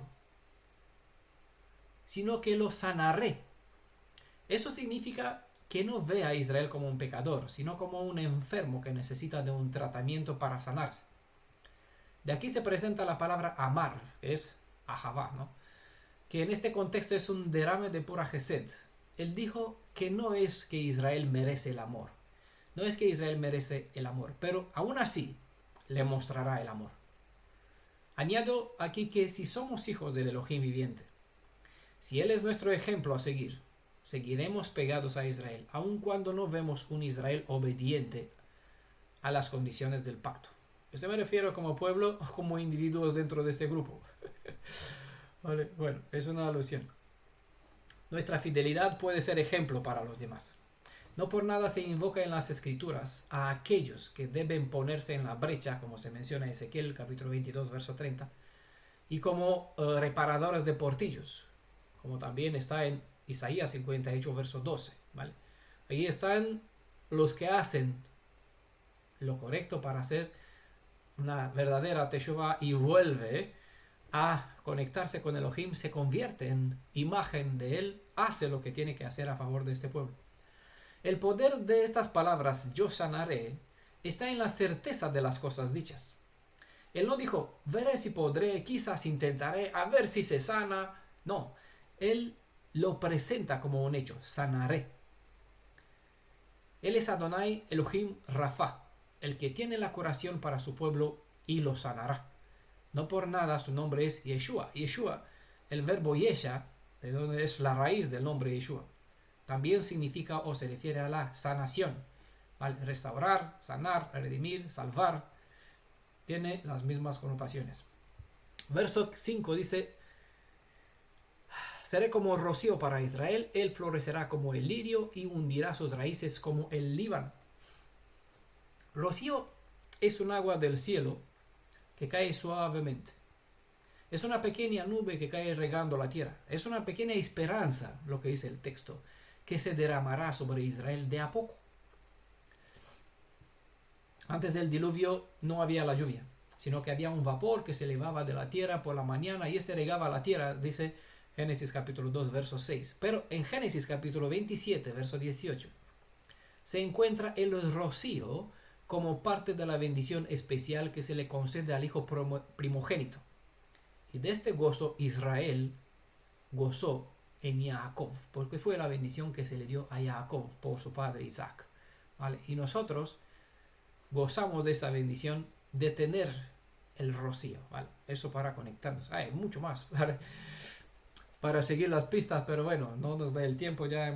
sino que lo sanaré. Eso significa que no ve a Israel como un pecador, sino como un enfermo que necesita de un tratamiento para sanarse. De aquí se presenta la palabra amar, que es ahavá, ¿no?, que en este contexto es un derrame de pura gesed. Él dijo que no es que Israel merece el amor, no es que Israel merece el amor, pero aún así le mostrará el amor. Añado aquí que si somos hijos del Elohim viviente, si Él es nuestro ejemplo a seguir, seguiremos pegados a Israel, aun cuando no vemos un Israel obediente a las condiciones del pacto. Yo me refiero como pueblo o como individuos dentro de este grupo. Vale, bueno, es una alusión. Nuestra fidelidad puede ser ejemplo para los demás. No por nada se invoca en las escrituras a aquellos que deben ponerse en la brecha, como se menciona en Ezequiel capítulo 22 verso 30, y como reparadores de portillos, como también está en Isaías 58 verso 12, ¿vale? Ahí están los que hacen lo correcto para hacer una verdadera teshuvah y vuelve a conectarse con Elohim, se convierte en imagen de él, hace lo que tiene que hacer a favor de este pueblo. El poder de estas palabras, yo sanaré, está en la certeza de las cosas dichas. Él no dijo, veré si podré, quizás intentaré, a ver si se sana. No, él lo presenta como un hecho, sanaré. Él es Adonai Elohim Rafa, el que tiene la curación para su pueblo y lo sanará. No por nada su nombre es Yeshua. Yeshua, el verbo Yesha, de donde es la raíz del nombre Yeshua, también significa o se refiere a la sanación, ¿vale? Restaurar, sanar, redimir, salvar, tiene las mismas connotaciones. Verso 5 dice, seré como rocío para Israel, él florecerá como el lirio y hundirá sus raíces como el Líbano. Rocío es un agua del cielo que cae suavemente. Es una pequeña nube que cae regando la tierra. Es una pequeña esperanza, lo que dice el texto, que se derramará sobre Israel de a poco. Antes del diluvio no había la lluvia, sino que había un vapor que se elevaba de la tierra por la mañana y este regaba la tierra, dice Génesis capítulo 2, verso 6. Pero en Génesis capítulo 27, verso 18, se encuentra el rocío como parte de la bendición especial que se le concede al hijo primogénito. Y de este gozo Israel gozó en Jacob, porque fue la bendición que se le dio a Jacob por su padre Isaac. ¿Vale? Y nosotros gozamos de esta bendición de tener el rocío. ¿Vale? Eso para conectarnos. Hay mucho más, ¿vale?, para seguir las pistas, pero bueno, no nos da el tiempo. Ya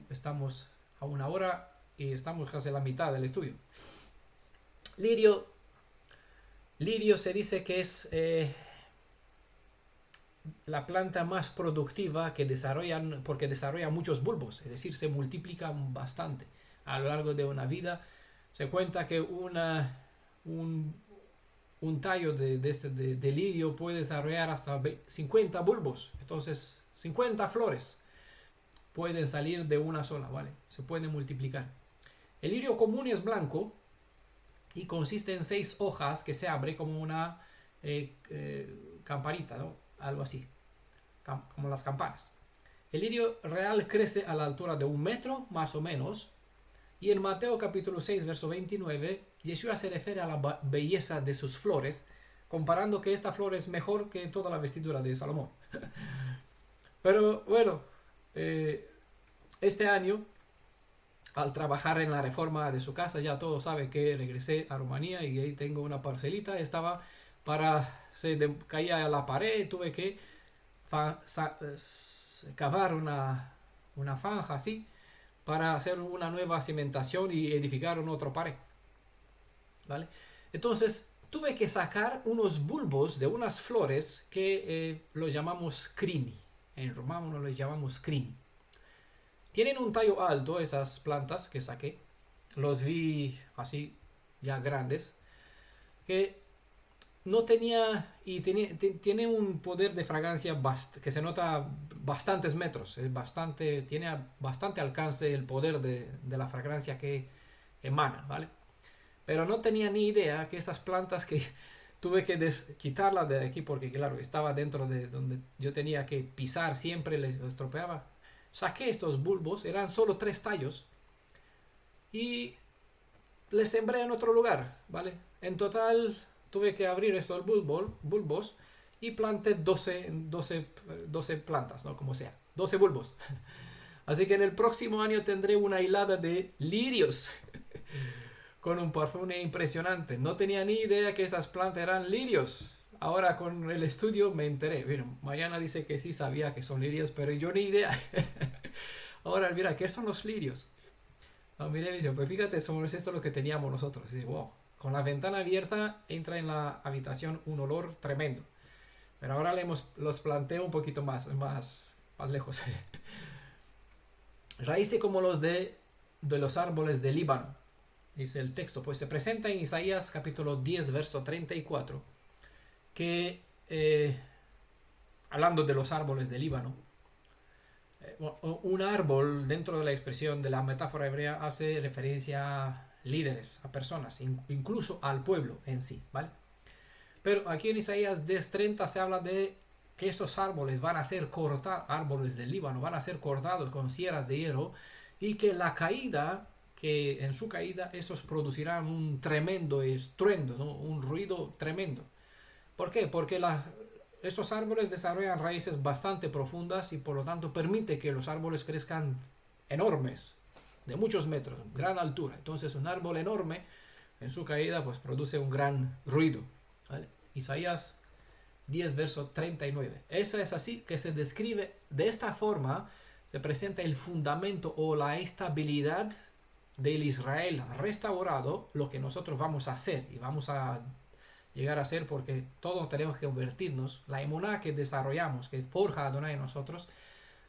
estamos a 1 hora y estamos casi a la mitad del estudio. Lirio se dice que es la planta más productiva que porque desarrolla muchos bulbos, es decir, se multiplican bastante a lo largo de una vida. Se cuenta que un tallo de lirio puede desarrollar hasta 50 bulbos, entonces 50 flores pueden salir de una sola, ¿vale? Se pueden multiplicar. El lirio común es blanco y consiste en 6 hojas que se abre como una campanita, ¿no? Algo así, como las campanas. El lirio real crece a la altura de 1 metro, más o menos. Y en Mateo capítulo 6, verso 29, Yeshua se refiere a la belleza de sus flores, comparando que esta flor es mejor que toda la vestidura de Salomón. Pero bueno, este año, al trabajar en la reforma de su casa, ya todos saben que regresé a Rumanía y ahí tengo una parcelita. Caía a la pared, tuve que cavar una zanja así para hacer una nueva cimentación y edificar un otro pared, ¿vale? Entonces tuve que sacar unos bulbos de unas flores que los llamamos crini. En romano los llamamos crini. Tienen un tallo alto esas plantas que saqué. Los vi así ya grandes, que no tenía, y tiene un poder de fragancia que se nota bastantes metros, tiene bastante alcance el poder de la fragancia que emana, ¿vale? Pero no tenía ni idea que esas plantas que tuve que quitarlas de aquí porque claro, estaba dentro de donde yo tenía que pisar, siempre les estropeaba. Saqué estos bulbos, eran solo 3 tallos y les sembré en otro lugar, ¿vale? En total tuve que abrir estos bulbos y planté 12 plantas, ¿no? Como sea, 12 bulbos. Así que en el próximo año tendré una hilada de lirios con un perfume impresionante. No tenía ni idea que esas plantas eran lirios. Ahora con el estudio me enteré. Bueno, Mariana dice que sí sabía que son lirios, pero yo ni idea. Ahora mira, ¿qué son los lirios? No, mire, dice, pues fíjate, esto es lo que teníamos nosotros. Y dice, wow. Con la ventana abierta entra en la habitación un olor tremendo. Pero ahora los planteo un poquito más lejos. Raíces como los de los árboles de Líbano. Dice el texto, pues se presenta en Isaías capítulo 10, verso 34, que hablando de los árboles de Líbano, un árbol dentro de la expresión de la metáfora hebrea hace referencia a líderes, a personas, incluso al pueblo en sí, ¿vale? Pero aquí en Isaías 10:30 se habla de que esos árboles van a ser cortados, árboles del Líbano, van a ser cortados con sierras de hierro y que en su caída esos producirán un tremendo estruendo, ¿no? Un ruido tremendo. ¿Por qué? Porque esos árboles desarrollan raíces bastante profundas y por lo tanto permite que los árboles crezcan enormes, de muchos metros, gran altura. Entonces un árbol enorme en su caída pues produce un gran ruido, ¿vale? Isaías 10 verso 39. Esa es así que se describe de esta forma, se presenta el fundamento o la estabilidad del Israel restaurado, lo que nosotros vamos a hacer y vamos a llegar a ser, porque todos tenemos que convertirnos. La emuná que desarrollamos, que forja Adonai en nosotros,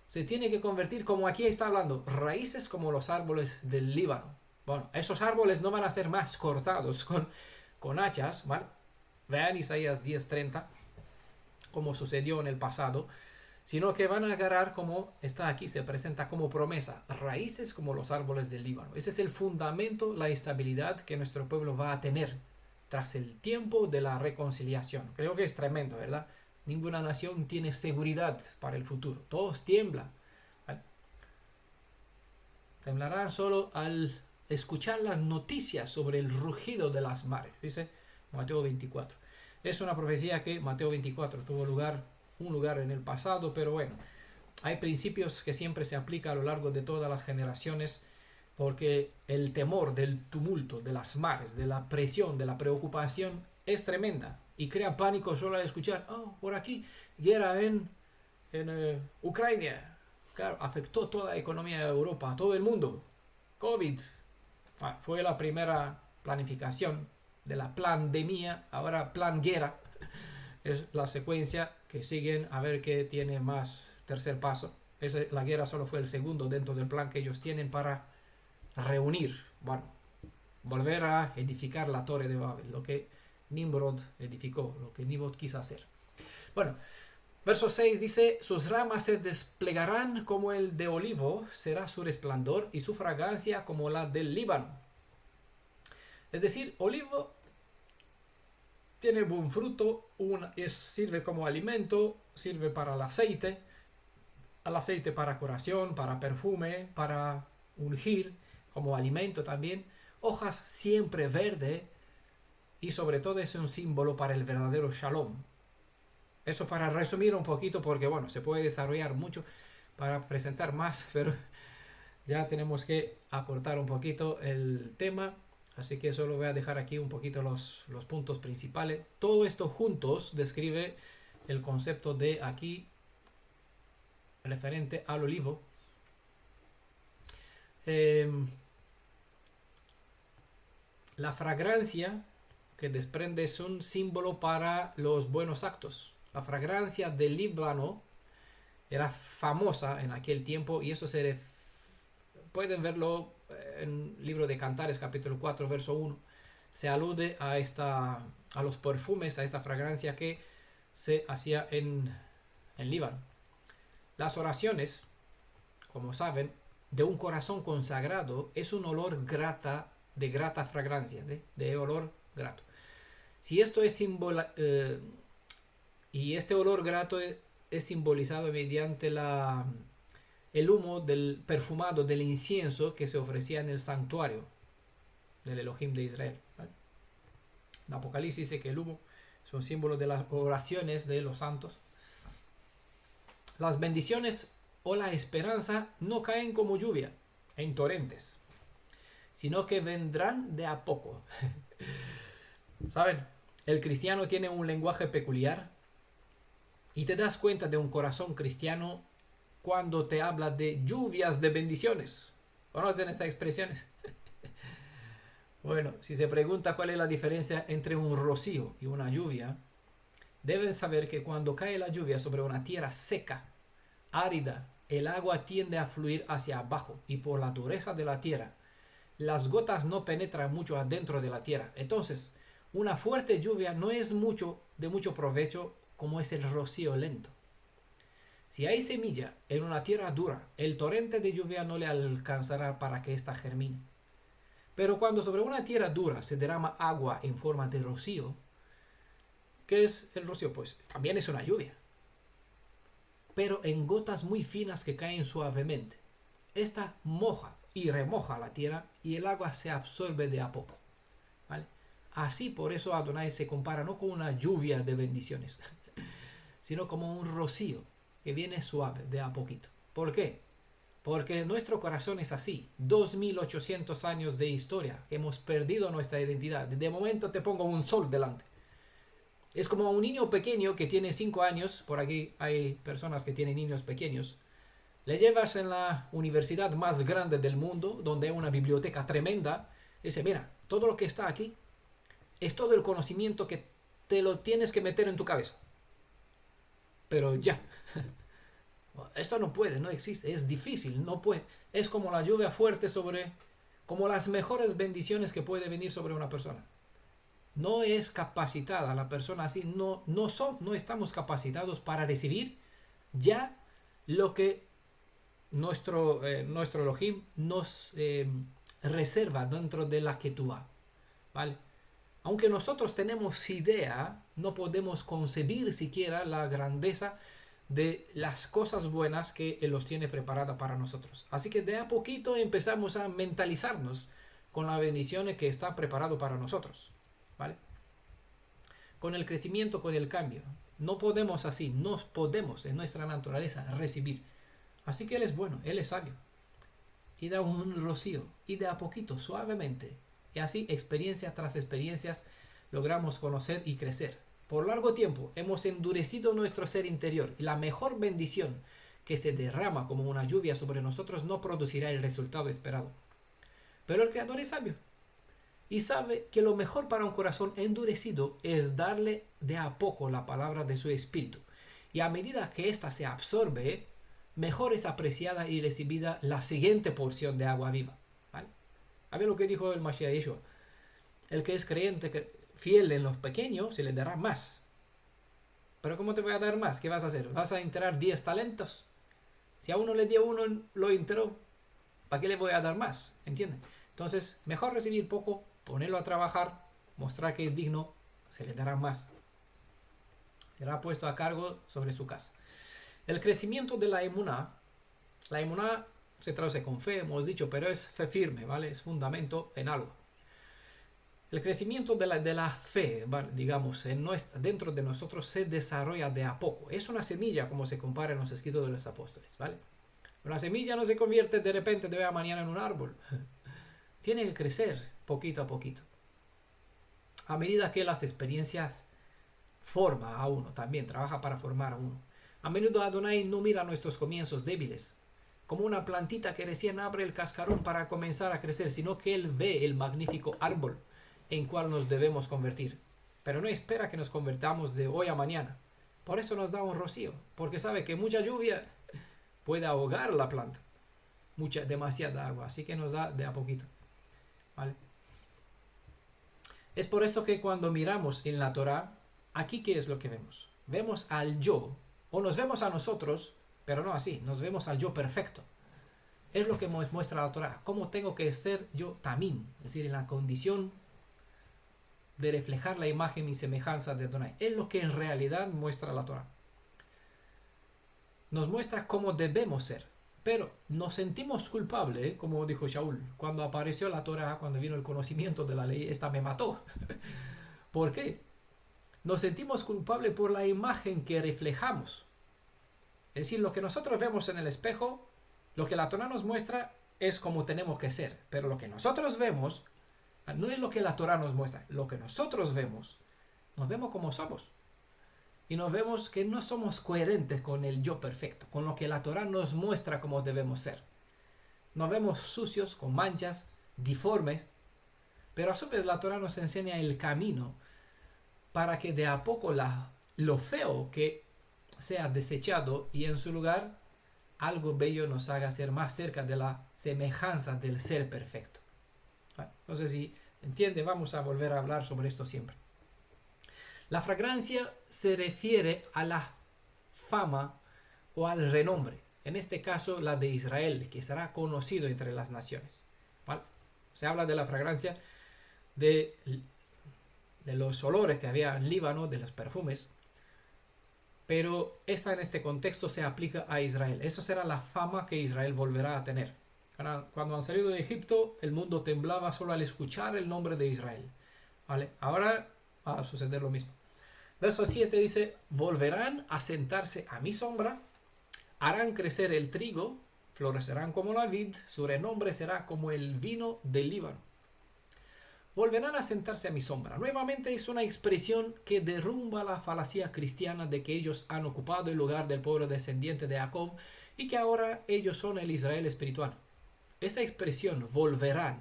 se tiene que convertir, como aquí está hablando, raíces como los árboles del Líbano. Bueno, esos árboles no van a ser más cortados con hachas, ¿vale? vean Isaías 10:30, como sucedió en el pasado, sino que van a agarrar, como está aquí, se presenta como promesa, raíces como los árboles del Líbano. Ese es el fundamento, la estabilidad que nuestro pueblo va a tener tras el tiempo de la reconciliación. Creo que es tremendo, ¿verdad? Ninguna nación tiene seguridad para el futuro. Todos tiemblan. ¿Vale? Temblarán solo al escuchar las noticias sobre el rugido de las mares, dice Mateo 24. Es una profecía que Mateo 24 tuvo un lugar en el pasado, pero bueno, hay principios que siempre se aplican a lo largo de todas las generaciones, porque el temor del tumulto, de las mares, de la presión, de la preocupación es tremenda y crea pánico solo al escuchar, oh, por aquí, guerra en Ucrania. Claro, afectó toda la economía de Europa, todo el mundo. COVID. Fue la primera planificación de la pandemia, ahora plan guerra. Es la secuencia que siguen a ver qué tiene más tercer paso. La guerra solo fue el segundo dentro del plan que ellos tienen para reunir, bueno, volver a edificar la torre de Babel, lo que Nimrod edificó, lo que Nimrod quiso hacer. Bueno, verso 6 dice, sus ramas se desplegarán como el de olivo, será su resplandor y su fragancia como la del Líbano. Es decir, olivo tiene buen fruto, sirve como alimento, sirve para el aceite para curación, para perfume, para ungir, como alimento también. Hojas siempre verde y sobre todo es un símbolo para el verdadero shalom. Eso para resumir un poquito, porque bueno, se puede desarrollar mucho para presentar más, pero ya tenemos que acortar un poquito el tema. Así que solo voy a dejar aquí un poquito los puntos principales. Todo esto juntos describe el concepto de aquí referente al olivo. La fragancia que desprende es un símbolo para los buenos actos. La fragancia del Líbano era famosa en aquel tiempo y eso pueden verlo en el libro de Cantares, capítulo 4, verso 1. Se alude a los perfumes, a esta fragancia que se hacía en Líbano. Las oraciones, como saben, de un corazón consagrado es un olor de grata fragancia, de olor grato. Si esto es y este olor grato es simbolizado mediante el humo del perfumado del incienso que se ofrecía en el santuario del Elohim de Israel. ¿Vale? En Apocalipsis dice que el humo es un símbolo de las oraciones de los santos. Las bendiciones o la esperanza no caen como lluvia en torrentes, sino que vendrán de a poco. ¿Saben? El cristiano tiene un lenguaje peculiar y te das cuenta de un corazón cristiano cuando te habla de lluvias de bendiciones. ¿Conocen estas expresiones? Bueno, si se pregunta cuál es la diferencia entre un rocío y una lluvia, deben saber que cuando cae la lluvia sobre una tierra seca, árida, el agua tiende a fluir hacia abajo y por la dureza de la tierra, las gotas no penetran mucho adentro de la tierra. Entonces, una fuerte lluvia no es de mucho provecho como es el rocío lento. Si hay semilla en una tierra dura, el torrente de lluvia no le alcanzará para que ésta germine. Pero cuando sobre una tierra dura se derrama agua en forma de rocío, ¿qué es el rocío? Pues también es una lluvia, pero en gotas muy finas que caen suavemente. Esta moja y remoja la tierra y el agua se absorbe de a poco. ¿Vale? Así por eso Adonai se compara no con una lluvia de bendiciones, sino como un rocío que viene suave de a poquito. ¿Por qué? Porque nuestro corazón es así. 2800 años de historia que hemos perdido nuestra identidad. De momento te pongo un sol delante. Es como un niño pequeño que tiene 5 años. Por aquí hay personas que tienen niños pequeños. Le llevas en la universidad más grande del mundo, donde hay una biblioteca tremenda. Y dice, mira, todo lo que está aquí es todo el conocimiento que te lo tienes que meter en tu cabeza. Pero ya. Eso no puede, no existe, es difícil, no puede. Es como la lluvia fuerte como las mejores bendiciones que puede venir sobre una persona. no es capacitada, la persona así no estamos capacitados para recibir ya lo que nuestro Elohim nos reserva dentro de la Ketubá, ¿vale? Aunque nosotros tenemos idea, no podemos concebir siquiera la grandeza de las cosas buenas que Él los tiene preparada para nosotros. Así que de a poquito empezamos a mentalizarnos con las bendiciones que está preparado para nosotros, ¿vale? Con el crecimiento, con el cambio. No podemos así, no podemos en nuestra naturaleza recibir. Así que Él es bueno, Él es sabio. Y da un rocío, y de a poquito, suavemente. Y así, experiencia tras experiencias, logramos conocer y crecer. Por largo tiempo hemos endurecido nuestro ser interior y la mejor bendición que se derrama como una lluvia sobre nosotros no producirá el resultado esperado. Pero el Creador es sabio y sabe que lo mejor para un corazón endurecido es darle de a poco la palabra de su espíritu. Y a medida que ésta se absorbe, mejor es apreciada y recibida la siguiente porción de agua viva, ¿vale? A ver lo que dijo el Mashiach Yeshua. El que es creyente, fiel en los pequeños, se le dará más. Pero ¿cómo te voy a dar más? ¿Qué vas a hacer? ¿Vas a enterar 10 talentos? Si a uno le dio uno, lo enteró. ¿Para qué le voy a dar más? ¿Entienden? Entonces, mejor recibir poco, ponerlo a trabajar, mostrar que es digno, se le dará más. Será puesto a cargo sobre su casa. El crecimiento de la emuná se traduce con fe, hemos dicho, pero es fe firme, ¿vale? Es fundamento en algo. El crecimiento de la fe, ¿vale? Digamos, dentro de nosotros se desarrolla de a poco. Es una semilla, como se compara en los escritos de los apóstoles, ¿vale? Una semilla no se convierte de repente de hoy a mañana en un árbol. Tiene que crecer poquito a poquito. A medida que las experiencias forman a uno, también trabaja para formar a uno. A menudo Adonai no mira nuestros comienzos débiles, como una plantita que recién abre el cascarón para comenzar a crecer, sino que Él ve el magnífico árbol en cual nos debemos convertir. Pero no espera que nos convertamos de hoy a mañana. Por eso nos da un rocío, porque sabe que mucha lluvia puede ahogar la planta. Demasiada agua, así que nos da de a poquito, ¿vale? Es por eso que cuando miramos en la Torah, aquí ¿qué es lo que vemos? Vemos al yo, o nos vemos a nosotros, pero no así, nos vemos al yo perfecto. Es lo que nos muestra la Torah, cómo tengo que ser yo tamín, es decir, en la condición de reflejar la imagen y semejanza de Adonai. Es lo que en realidad muestra la Torah. Nos muestra cómo debemos ser. Pero nos sentimos culpables, como dijo Shaul, cuando apareció la Torah, cuando vino el conocimiento de la ley, esta me mató. ¿Por qué? Nos sentimos culpables por la imagen que reflejamos. Es decir, lo que nosotros vemos en el espejo, lo que la Torah nos muestra es como tenemos que ser. Pero lo que nosotros vemos no es lo que la Torah nos muestra. Lo que nosotros vemos, nos vemos como somos. Y nos vemos que no somos coherentes con el yo perfecto, con lo que la Torah nos muestra cómo debemos ser. Nos vemos sucios, con manchas, deformes, pero a su vez la Torah nos enseña el camino para que de a poco lo feo que sea desechado y en su lugar algo bello nos haga ser más cerca de la semejanza del ser perfecto. No sé si entiende, vamos a volver a hablar sobre esto siempre. La fragancia se refiere a la fama o al renombre. En este caso, la de Israel, que será conocido entre las naciones. ¿Vale? Se habla de la fragancia de los olores que había en Líbano, de los perfumes. Pero esta en este contexto se aplica a Israel. Eso será la fama que Israel volverá a tener. Cuando han salido de Egipto, el mundo temblaba solo al escuchar el nombre de Israel. ¿Vale? Ahora va a suceder lo mismo. Verso 7 dice, volverán a sentarse a mi sombra, harán crecer el trigo, florecerán como la vid, su renombre será como el vino del Líbano. Volverán a sentarse a mi sombra. Nuevamente es una expresión que derrumba la falacia cristiana de que ellos han ocupado el lugar del pueblo descendiente de Jacob y que ahora ellos son el Israel espiritual. Esta expresión, volverán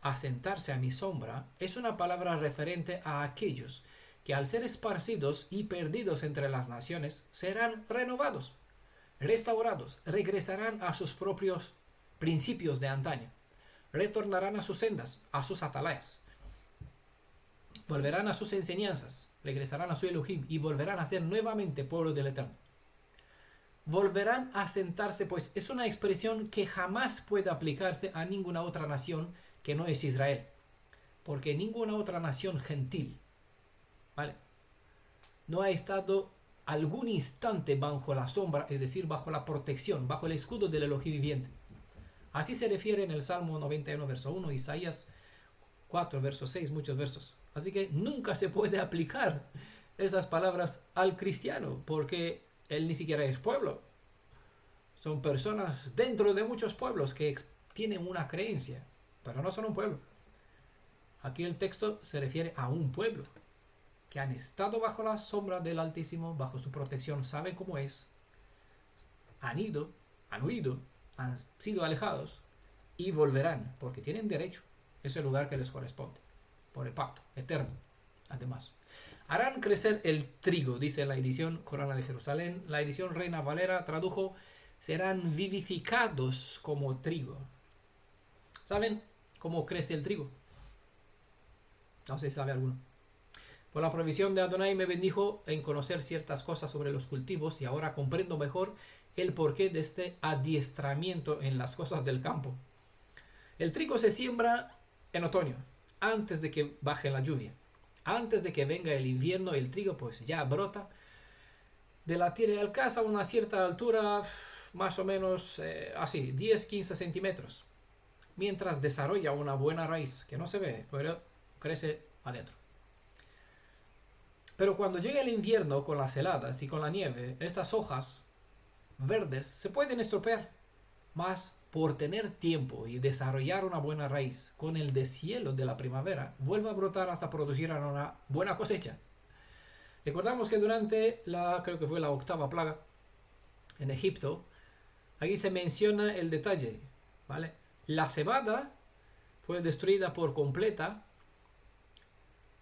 a sentarse a mi sombra, es una palabra referente a aquellos que al ser esparcidos y perdidos entre las naciones, serán renovados, restaurados, regresarán a sus propios principios de antaño, retornarán a sus sendas, a sus atalayas. volverán a sus enseñanzas, regresarán a su Elohim y volverán a ser nuevamente pueblo del Eterno. Volverán a sentarse, pues es una expresión que jamás puede aplicarse a ninguna otra nación que no es Israel, porque ninguna otra nación gentil, ¿vale?, no ha estado algún instante bajo la sombra, es decir, bajo la protección, bajo el escudo del Elohim viviente. Así se refiere en el Salmo 91, verso 1, Isaías 4, verso 6, muchos versos. Así que nunca se puede aplicar esas palabras al cristiano, porque él ni siquiera es pueblo. Son personas dentro de muchos pueblos que tienen una creencia, pero no son un pueblo. Aquí el texto se refiere a un pueblo que han estado bajo la sombra del Altísimo, bajo su protección, saben cómo es, han huido, han sido alejados y volverán, porque tienen derecho. Es el lugar que les corresponde, por el pacto eterno. Además, harán crecer el trigo, dice la edición Corona de Jerusalén. La edición Reina Valera tradujo, serán vivificados como trigo. ¿Saben cómo crece el trigo? No sé si sabe alguno. Por la provisión de Adonai me bendijo en conocer ciertas cosas sobre los cultivos y ahora comprendo mejor el porqué de este adiestramiento en las cosas del campo. El trigo se siembra en otoño, antes de que baje la lluvia. Antes de que venga el invierno, el trigo pues ya brota de la tierra y alcanza una cierta altura, más o menos así, 10-15 centímetros, mientras desarrolla una buena raíz, que no se ve, pero crece adentro. Pero cuando llega el invierno con las heladas y con la nieve, estas hojas verdes se pueden estropear, mas por tener tiempo y desarrollar una buena raíz con el deshielo de la primavera, vuelve a brotar hasta producir una buena cosecha. Recordamos que durante creo que fue la 8ª plaga en Egipto, aquí se menciona el detalle, ¿vale? La cebada fue destruida por completa,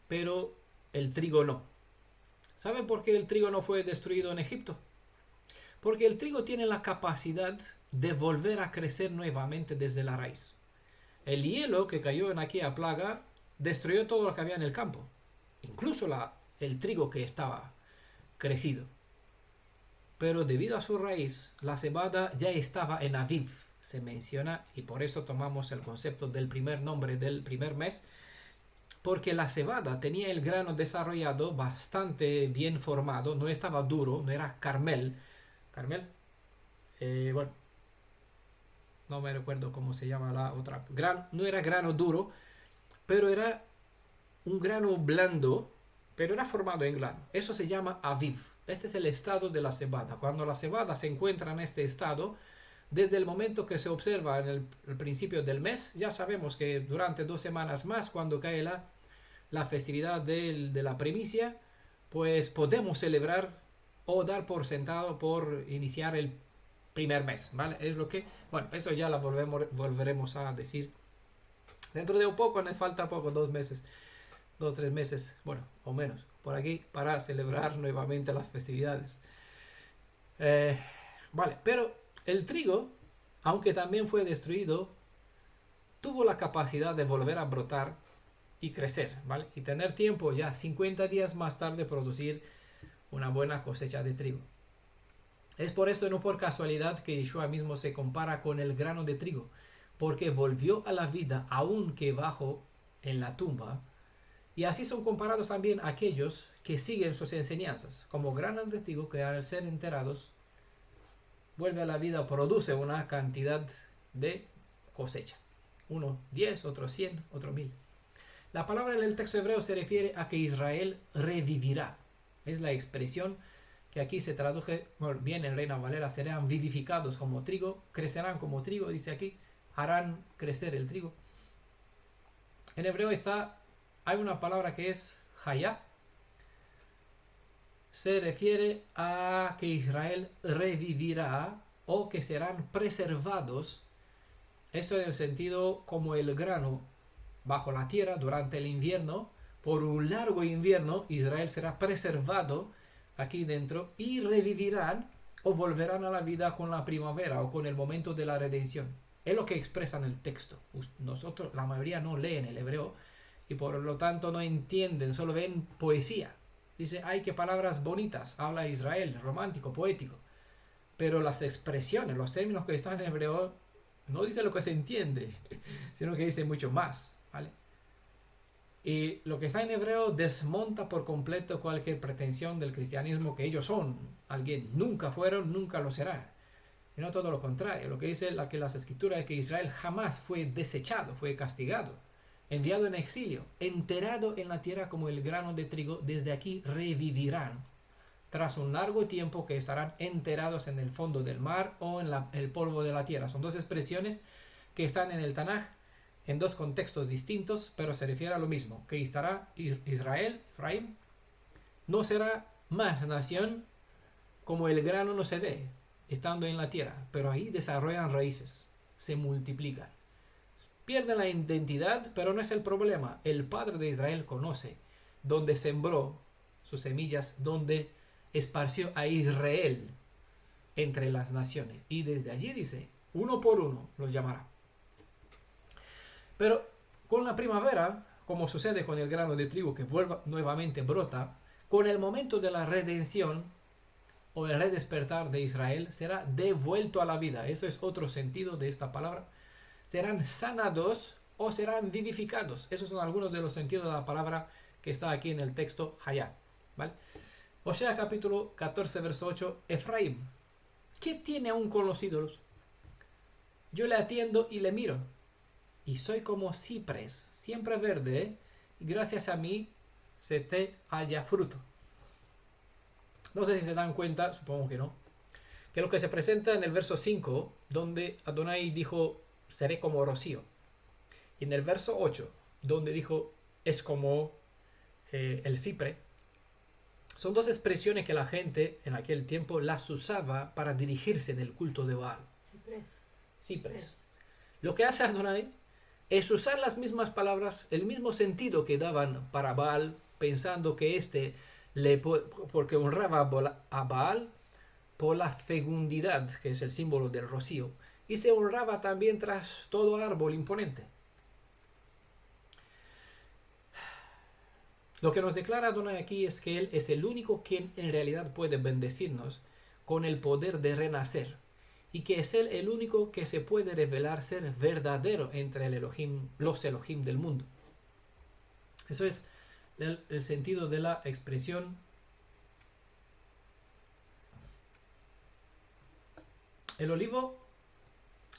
pero el trigo no. ¿Saben por qué el trigo no fue destruido en Egipto? Porque el trigo tiene la capacidad de volver a crecer nuevamente desde la raíz. El hielo que cayó en aquella plaga destruyó todo lo que había en el campo, incluso el trigo que estaba crecido. Pero debido a su raíz, la cebada ya estaba en Aviv, se menciona, y por eso tomamos el concepto del primer nombre del primer mes, porque la cebada tenía el grano desarrollado bastante bien formado, no estaba duro, no era carmel, bueno, no me recuerdo cómo se llama la otra, no era grano duro, pero era un grano blando, pero era formado en grano. Eso se llama aviv. Este es el estado de la cebada. Cuando la cebada se encuentra en este estado, desde el momento que se observa en el principio del mes, ya sabemos que durante 2 semanas más, cuando cae la festividad de la primicia, pues podemos celebrar o dar por sentado por iniciar el primer mes, ¿vale? Es lo que, bueno, eso ya la volveremos a decir dentro de un poco, nos falta poco, 2 meses, 2-3 meses, bueno, o menos, por aquí, para celebrar nuevamente las festividades. Vale, pero el trigo, aunque también fue destruido, tuvo la capacidad de volver a brotar y crecer, ¿vale? Y tener tiempo ya 50 días más tarde producir una buena cosecha de trigo. Es por esto, no por casualidad, que Yeshua mismo se compara con el grano de trigo, porque volvió a la vida aunque bajo en la tumba, y así son comparados también aquellos que siguen sus enseñanzas, como granos de trigo que al ser enterados vuelve a la vida, produce una cantidad de cosecha. Uno 10, otro 100, otro 1000. La palabra en el texto hebreo se refiere a que Israel revivirá. Es la expresión que aquí se traduce bien en Reina Valera: serán vivificados como trigo, crecerán como trigo, dice aquí, harán crecer el trigo. En hebreo hay una palabra que es hayá. Se refiere a que Israel revivirá o que serán preservados. Eso en el sentido como el grano bajo la tierra durante el invierno. Por un largo invierno Israel será preservado aquí dentro y revivirán o volverán a la vida con la primavera o con el momento de la redención. Es lo que expresa en el texto. Nosotros, la mayoría no leen el hebreo y por lo tanto no entienden, solo ven poesía. Dice, ay, qué palabras bonitas, habla Israel, romántico, poético. Pero las expresiones, los términos que están en hebreo, no dice lo que se entiende, sino que dice mucho más, ¿vale? Y lo que está en hebreo desmonta por completo cualquier pretensión del cristianismo que ellos son. Alguien nunca fueron, nunca lo será. Sino todo lo contrario. Lo que dice las escrituras es que Israel jamás fue desechado, fue castigado, enviado en exilio, enterrado en la tierra como el grano de trigo. Desde aquí revivirán tras un largo tiempo que estarán enterrados en el fondo del mar o en el polvo de la tierra. Son dos expresiones que están en el Tanaj en dos contextos distintos, pero se refiere a lo mismo, que estará Israel, Efraín, no será más nación como el grano no se ve, estando en la tierra, pero ahí desarrollan raíces, se multiplican. Pierden la identidad, pero no es el problema. El Padre de Israel conoce dónde sembró sus semillas, donde esparció a Israel entre las naciones. Y desde allí dice, uno por uno los llamará. Pero con la primavera, como sucede con el grano de trigo que nuevamente brota, con el momento de la redención o el redespertar de Israel, será devuelto a la vida. Eso es otro sentido de esta palabra. Serán sanados o serán vivificados. Esos son algunos de los sentidos de la palabra que está aquí en el texto Hayá, ¿vale? Osea capítulo 14, verso 8. Efraín, ¿qué tiene aún con los ídolos? Yo le atiendo y le miro, y soy como ciprés, siempre verde, y gracias a mí se te halla fruto. No sé si se dan cuenta, supongo que no, que lo que se presenta en el verso 5, donde Adonai dijo, seré como rocío, y en el verso 8, donde dijo, es como el cipre, son dos expresiones que la gente en aquel tiempo las usaba para dirigirse en el culto de Baal. Ciprés. Lo que hace Adonai es usar las mismas palabras, el mismo sentido que daban para Baal, pensando que porque honraba a Baal por la fecundidad, que es el símbolo del rocío, y se honraba también tras todo árbol imponente. Lo que nos declara Adonai aquí es que Él es el único quien en realidad puede bendecirnos con el poder de renacer, y que es Él el único que se puede revelar ser verdadero entre los Elohim del mundo. Eso es el sentido de la expresión. El olivo,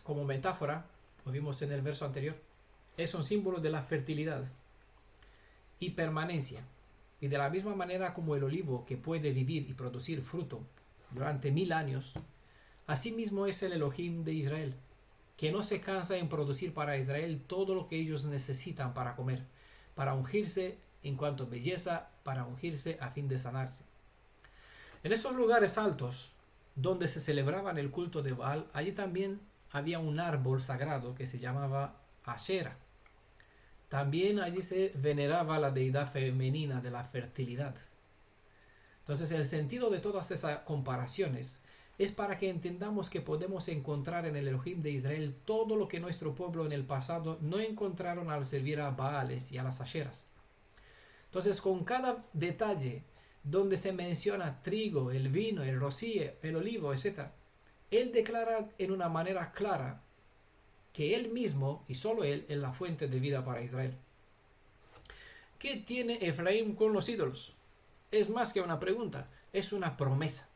como metáfora, lo vimos en el verso anterior, es un símbolo de la fertilidad y permanencia. Y de la misma manera como el olivo que puede vivir y producir fruto durante 1000 años, asimismo es el Elohim de Israel, que no se cansa en producir para Israel todo lo que ellos necesitan para comer, para ungirse en cuanto a belleza, para ungirse a fin de sanarse. En esos lugares altos, donde se celebraban el culto de Baal, allí también había un árbol sagrado que se llamaba Ashera. También allí se veneraba la deidad femenina de la fertilidad. Entonces el sentido de todas esas comparaciones es para que entendamos que podemos encontrar en el Elohim de Israel todo lo que nuestro pueblo en el pasado no encontraron al servir a Baales y a las Asheras. Entonces, con cada detalle donde se menciona trigo, el vino, el rocío, el olivo, etc., Él declara en una manera clara que Él mismo y solo Él es la fuente de vida para Israel. ¿Qué tiene Efraín con los ídolos? Es más que una pregunta, es una promesa.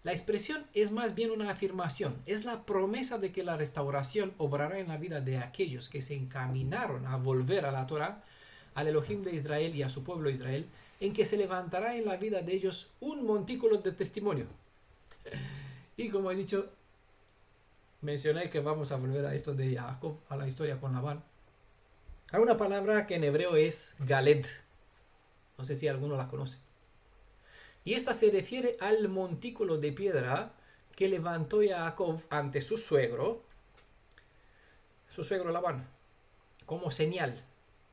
La expresión es más bien una afirmación, es la promesa de que la restauración obrará en la vida de aquellos que se encaminaron a volver a la Torah, al Elohim de Israel y a su pueblo Israel, en que se levantará en la vida de ellos un montículo de testimonio. Y como he dicho, mencioné que vamos a volver a esto de Jacob, a la historia con Labán. Hay una palabra que en hebreo es galed, no sé si alguno la conoce. Y esta se refiere al montículo de piedra que levantó Jacob ante su suegro Labán, como señal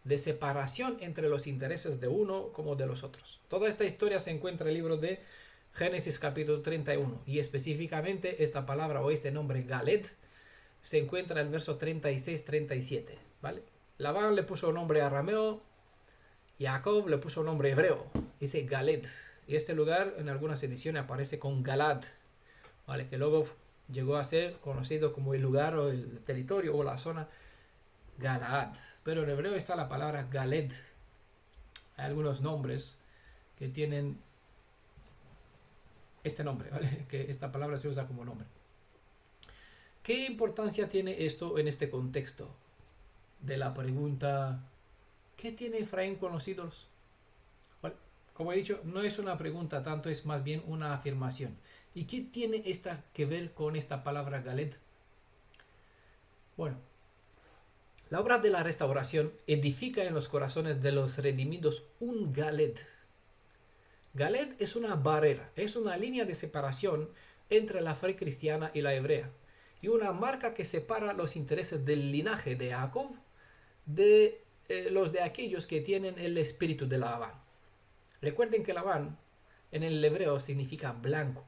de separación entre los intereses de uno como de los otros. Toda esta historia se encuentra en el libro de Génesis capítulo 31 y específicamente esta palabra o este nombre Galed se encuentra en el verso 36-37, ¿vale? Labán le puso nombre arameo, Jacob le puso nombre hebreo, dice Galed. Y este lugar en algunas ediciones aparece con Galad, ¿vale? Que luego llegó a ser conocido como el lugar o el territorio o la zona Galaad. Pero en hebreo está la palabra Galed. Hay algunos nombres que tienen este nombre, ¿vale? Que esta palabra se usa como nombre. ¿Qué importancia tiene esto en este contexto de la pregunta ¿qué tiene Efraín con los ídolos? ¿Vale? Como he dicho, no es una pregunta tanto, es más bien una afirmación. ¿Y qué tiene esta que ver con esta palabra Galed? Bueno, la obra de la restauración edifica en los corazones de los redimidos un Galed. Galed es una barrera, es una línea de separación entre la fe cristiana y la hebrea, y una marca que separa los intereses del linaje de Jacob de los de aquellos que tienen el espíritu de Labán. Recuerden que Labán en el hebreo significa blanco,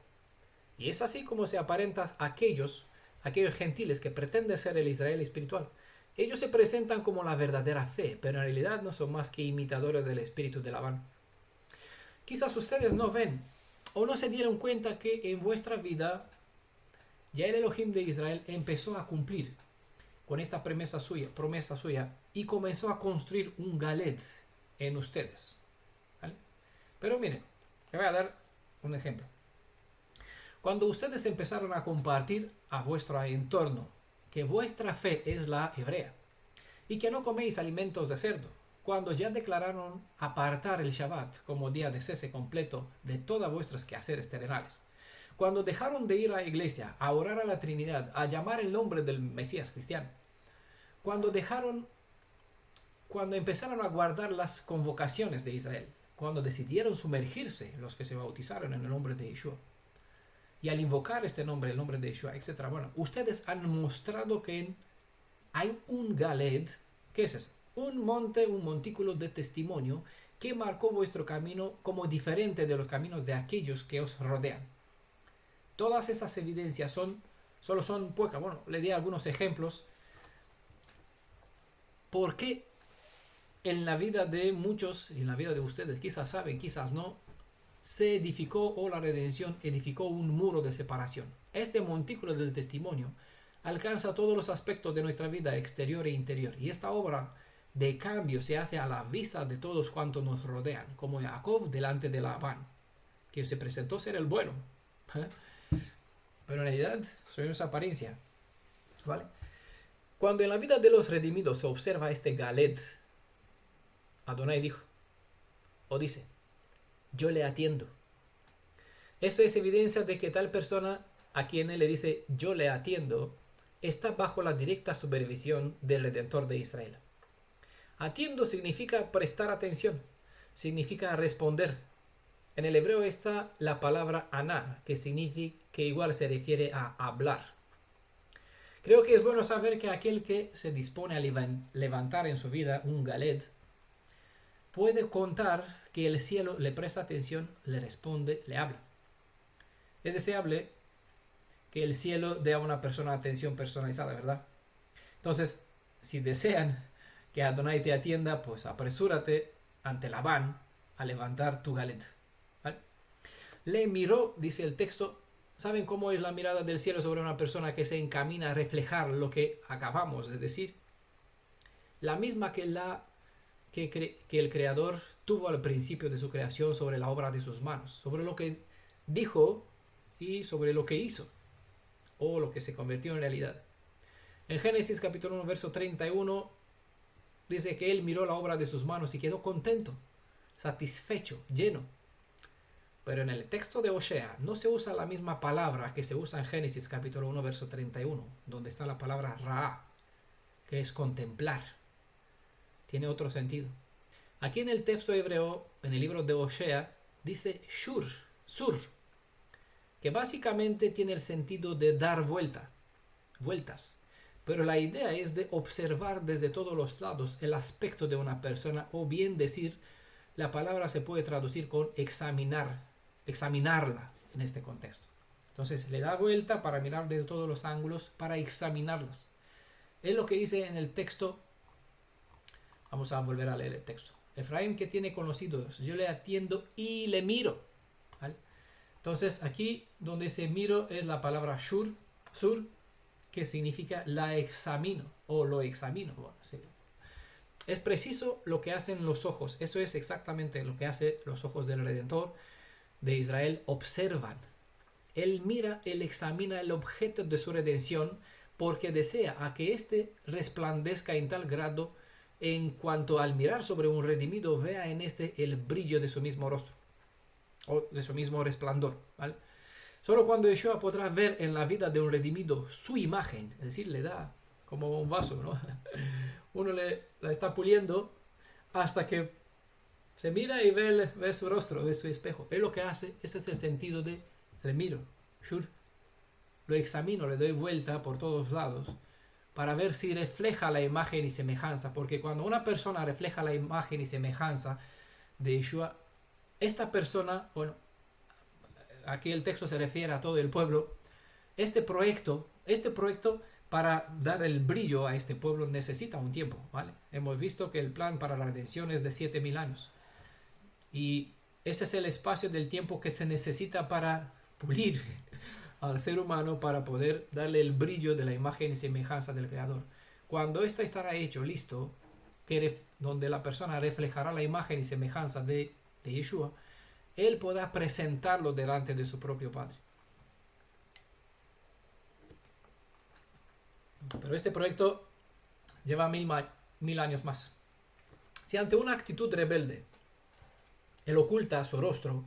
y es así como se aparentan aquellos gentiles que pretenden ser el Israel espiritual. Ellos se presentan como la verdadera fe, pero en realidad no son más que imitadores del espíritu de Labán. Quizás ustedes no ven o no se dieron cuenta que en vuestra vida ya el Elohim de Israel empezó a cumplir con esta promesa suya y comenzó a construir un Galed en ustedes, ¿vale? Pero miren, les voy a dar un ejemplo. Cuando ustedes empezaron a compartir a vuestro entorno que vuestra fe es la hebrea y que no coméis alimentos de cerdo, cuando ya declararon apartar el Shabbat como día de cese completo de todas vuestras quehaceres terrenales, cuando dejaron de ir a la iglesia, a orar a la Trinidad, a llamar el nombre del Mesías cristiano, cuando empezaron a guardar las convocaciones de Israel, cuando decidieron sumergirse los que se bautizaron en el nombre de Yeshua, y al invocar este nombre, el nombre de Yeshua, etc. Bueno, ustedes han mostrado que hay un Galed. ¿Qué es eso? Un montículo de testimonio que marcó vuestro camino como diferente de los caminos de aquellos que os rodean. Todas esas evidencias solo son pocas. Bueno, le di algunos ejemplos. ¿Por qué en la vida de muchos, en la vida de ustedes, quizás saben, quizás no, se edificó o la redención edificó un muro de separación? Este montículo del testimonio alcanza todos los aspectos de nuestra vida exterior e interior. Y esta obra de cambio se hace a la vista de todos cuantos nos rodean, como Jacob delante de Labán, quien se presentó ser el bueno. Pero en realidad soy una apariencia, ¿vale? Cuando en la vida de los redimidos se observa este Galed, Adonai dijo, o dice, yo le atiendo. Esto es evidencia de que tal persona a quien él le dice, yo le atiendo, está bajo la directa supervisión del Redentor de Israel. Atiendo significa prestar atención, significa responder. En el hebreo está la palabra aná, que significa que igual se refiere a hablar. Creo que es bueno saber que aquel que se dispone a levantar en su vida un Galed puede contar que el cielo le presta atención, le responde, le habla. Es deseable que el cielo dé a una persona atención personalizada, ¿verdad? Entonces, si desean que Adonai te atienda, pues apresúrate ante Labán a levantar tu Galed, ¿vale? Le miró, dice el texto. ¿Saben cómo es la mirada del cielo sobre una persona que se encamina a reflejar lo que acabamos de decir? La misma que el Creador tuvo al principio de su creación sobre la obra de sus manos, sobre lo que dijo y sobre lo que hizo, o lo que se convirtió en realidad. En Génesis capítulo 1, verso 31, dice que él miró la obra de sus manos y quedó contento, satisfecho, lleno. Pero en el texto de Osea no se usa la misma palabra que se usa en Génesis capítulo 1, verso 31, donde está la palabra Ra'a, que es contemplar. Tiene otro sentido. Aquí en el texto hebreo, en el libro de Osea, dice Sur, que básicamente tiene el sentido de dar vueltas. Pero la idea es de observar desde todos los lados el aspecto de una persona, o bien decir, la palabra se puede traducir con examinarla en este contexto. Entonces le da vuelta para mirar de todos los ángulos, para examinarlas. Es lo que dice en el texto Vamos a volver a leer el texto. Efraín, ¿qué tiene con los ídolos? Yo le atiendo y le miro. ¿Vale? Entonces aquí donde se miro es la palabra sur, que significa la examino o lo examino. Bueno, sí. Es preciso lo que hacen los ojos. Eso es exactamente lo que hacen los ojos del Redentor de Israel. Observan. Él mira, él examina el objeto de su redención porque desea a que éste resplandezca en tal grado en cuanto al mirar sobre un redimido vea en este el brillo de su mismo rostro o de su mismo resplandor, ¿vale? Solo cuando Yeshua podrá ver en la vida de un redimido su imagen, es decir, le da como un vaso, ¿no? Uno la está puliendo hasta que se mira y ve su rostro, ve su espejo. Es lo que hace, ese es el sentido de le miro, shur. Lo examino, le doy vuelta por todos lados para ver si refleja la imagen y semejanza, porque cuando una persona refleja la imagen y semejanza de Yeshua, esta persona, bueno, aquí el texto se refiere a todo el pueblo, este proyecto para dar el brillo a este pueblo necesita un tiempo, ¿vale? Hemos visto que el plan para la redención es de 7000 años, y ese es el espacio del tiempo que se necesita para pulir al ser humano para poder darle el brillo de la imagen y semejanza del Creador. Cuando esto estará hecho, listo, donde la persona reflejará la imagen y semejanza de Yeshua, él podrá presentarlo delante de su propio Padre. Pero este proyecto lleva mil años más. Si ante una actitud rebelde él oculta su rostro,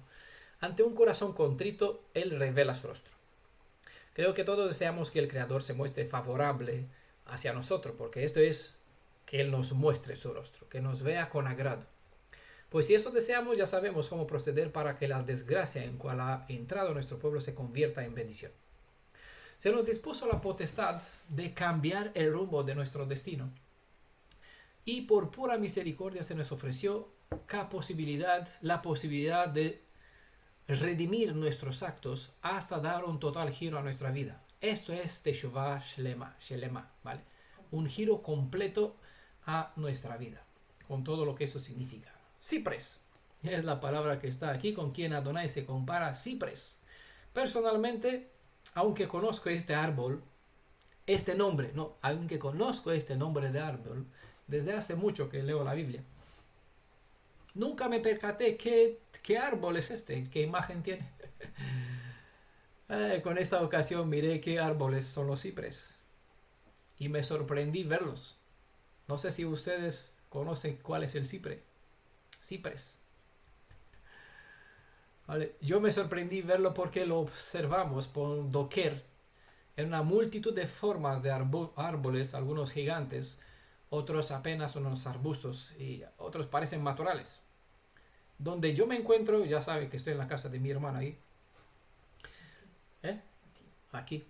ante un corazón contrito él revela su rostro. Creo que todos deseamos que el Creador se muestre favorable hacia nosotros, porque esto es que Él nos muestre su rostro, que nos vea con agrado. Pues si esto deseamos, ya sabemos cómo proceder para que la desgracia en cual ha entrado nuestro pueblo se convierta en bendición. Se nos dispuso la potestad de cambiar el rumbo de nuestro destino, y por pura misericordia se nos ofreció la posibilidad de redimir nuestros actos hasta dar un total giro a nuestra vida. Esto es Teshuvah Shelema, ¿vale? Un giro completo a nuestra vida, con todo lo que eso significa. Cipres es la palabra que está aquí, con quien Adonai se compara. Cipres. Personalmente, aunque conozco este árbol, aunque conozco este nombre de árbol desde hace mucho que leo la Biblia, nunca me percaté qué árbol es este, qué imagen tiene. Con esta ocasión miré qué árboles son los cipres y me sorprendí verlos. No sé si ustedes conocen cuál es el cipres. Vale. Yo me sorprendí verlo porque lo observamos por doquier en una multitud de formas de árboles, algunos gigantes, otros apenas unos arbustos y otros parecen matorrales. Donde yo me encuentro, ya saben que estoy en la casa de mi hermana ahí. Aquí.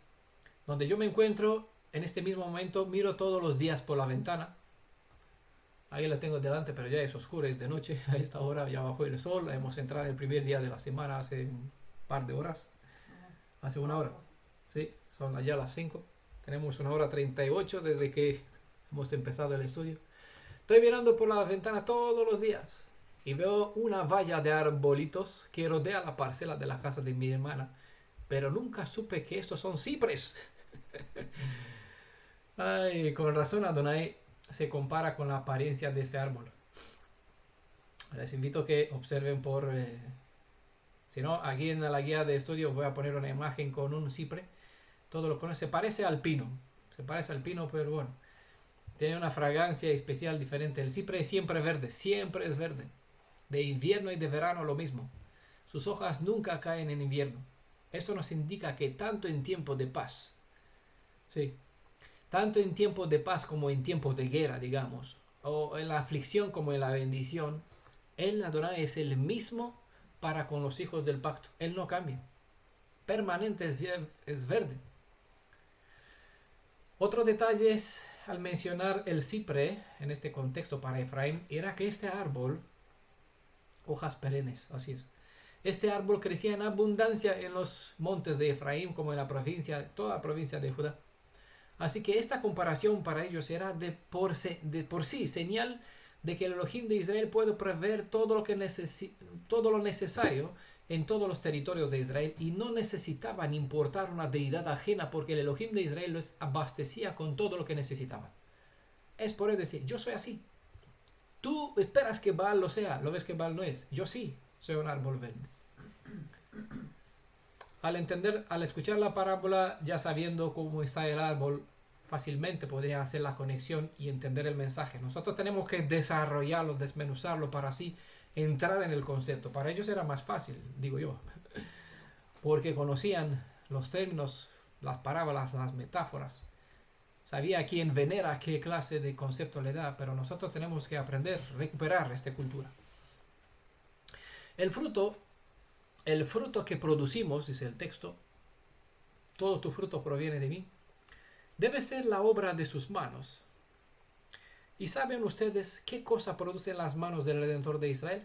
Donde yo me encuentro, en este mismo momento, miro todos los días por la ventana. Ahí la tengo delante, pero ya es oscuro, es de noche. A esta hora ya bajó el sol. Hemos entrado el primer día de la semana hace un par de horas. Hace una hora. Sí, son ya las 5. Tenemos 1:38 desde que hemos empezado el estudio. Estoy mirando por la ventana todos los días y veo una valla de arbolitos que rodea la parcela de la casa de mi hermana, pero nunca supe que estos son cipres. Ay, con razón Adonai se compara con la apariencia de este árbol. Les invito a que observen si no, aquí en la guía de estudio voy a poner una imagen con un cipre. Todo lo conoce, se parece al pino, pero bueno, tiene una fragancia especial diferente. El cipre siempre es verde. De invierno y de verano lo mismo. Sus hojas nunca caen en invierno. Eso nos indica que tanto en tiempos de paz, tanto en tiempos de paz como en tiempos de guerra, digamos, o en la aflicción como en la bendición, el Adonai es el mismo para con los hijos del pacto. Él no cambia. Permanente es verde. Otro detalle es, al mencionar el cipre en este contexto para Efraín, era que este árbol, hojas perennes, así es. Este árbol crecía en abundancia en los montes de Efraín, como en toda la provincia de Judá. Así que esta comparación para ellos era de por sí señal de que el Elohim de Israel puede proveer todo lo necesario en todos los territorios de Israel y no necesitaban importar una deidad ajena porque el Elohim de Israel los abastecía con todo lo que necesitaban. Es por él decir, yo soy así. Tú esperas que Baal lo sea, lo ves que Baal no es. Yo sí, soy un árbol verde. Al escuchar la parábola, ya sabiendo cómo está el árbol, fácilmente podrían hacer la conexión y entender el mensaje. Nosotros tenemos que desarrollarlo, desmenuzarlo para así entrar en el concepto. Para ellos era más fácil, digo yo, porque conocían los términos, las parábolas, las metáforas. Sabía a quién venera, qué clase de concepto le da, pero nosotros tenemos que aprender, recuperar esta cultura. El fruto que producimos, dice el texto, todo tu fruto proviene de mí, debe ser la obra de sus manos. ¿Y saben ustedes qué cosa producen las manos del Redentor de Israel?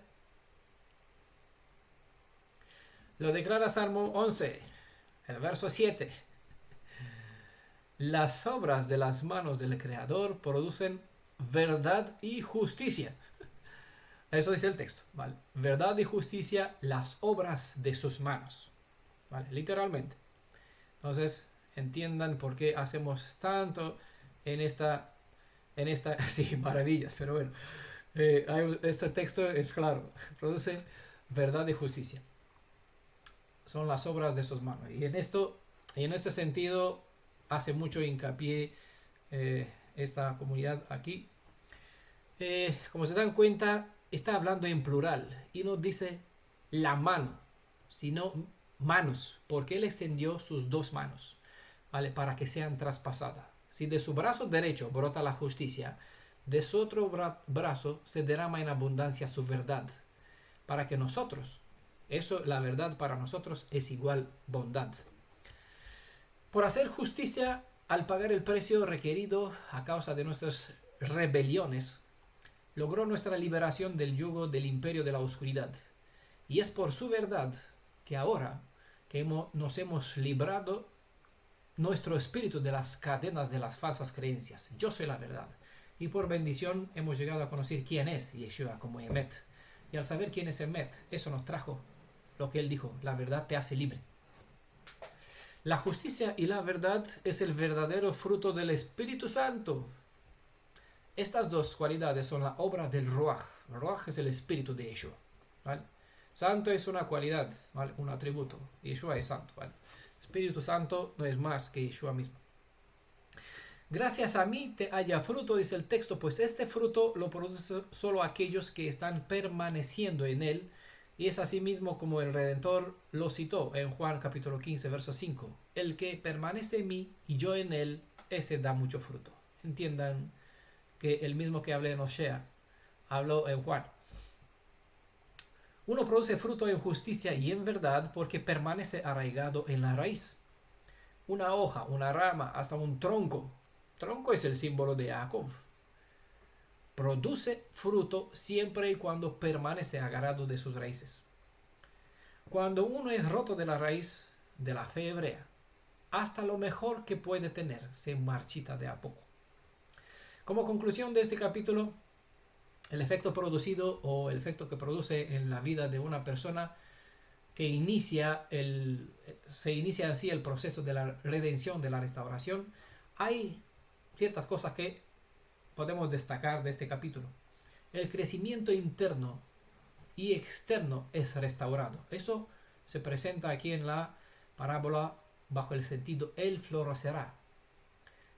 Lo declara Salmo 11, el verso 7. Las obras de las manos del Creador producen verdad y justicia. Eso dice el texto, ¿vale? Verdad y justicia, las obras de sus manos, ¿vale? Literalmente. Entonces, entiendan por qué hacemos tanto en esta sí, maravillas, pero bueno, este texto es claro, produce verdad y justicia. Son las obras de sus manos. Y en este sentido, hace mucho hincapié esta comunidad aquí. Como se dan cuenta, está hablando en plural y no dice la mano, sino manos, porque él extendió sus dos manos, ¿vale? Para que sean traspasadas. Si de su brazo derecho brota la justicia, de su otro brazo se derrama en abundancia su verdad, para que nosotros, la verdad para nosotros es igual bondad. Por hacer justicia, al pagar el precio requerido a causa de nuestras rebeliones, logró nuestra liberación del yugo del imperio de la oscuridad. Y es por su verdad que ahora que nos hemos librado nuestro espíritu de las cadenas de las falsas creencias. Yo soy la verdad. Y por bendición hemos llegado a conocer quién es Yeshua como Emet. Y al saber quién es Emet, eso nos trajo lo que él dijo, la verdad te hace libre. La justicia y la verdad es el verdadero fruto del Espíritu Santo. Estas dos cualidades son la obra del Ruach. Ruach es el espíritu de Yeshua, ¿vale? Santo es una cualidad, ¿vale? Un atributo. Yeshua es santo, ¿vale? Espíritu Santo no es más que Yeshua mismo. Gracias a mí te haya fruto, dice el texto, pues este fruto lo produce solo aquellos que están permaneciendo en él. Y es así mismo como el Redentor lo citó en Juan capítulo 15, verso 5. El que permanece en mí y yo en él, ese da mucho fruto. Entiendan que el mismo que hablé en Osea, habló en Juan. Uno produce fruto en justicia y en verdad porque permanece arraigado en la raíz. Una hoja, una rama, hasta un tronco. Tronco es el símbolo de Jacob. Produce fruto siempre y cuando permanece agarrado de sus raíces. Cuando uno es roto de la raíz de la fe hebrea, hasta lo mejor que puede tener se marchita de a poco. Como conclusión de este capítulo, el efecto producido o el efecto que produce en la vida de una persona que se inicia así el proceso de la redención, de la restauración, hay ciertas cosas que podemos destacar de este capítulo. El crecimiento interno y externo es restaurado. Eso se presenta aquí en la parábola bajo el sentido él florecerá.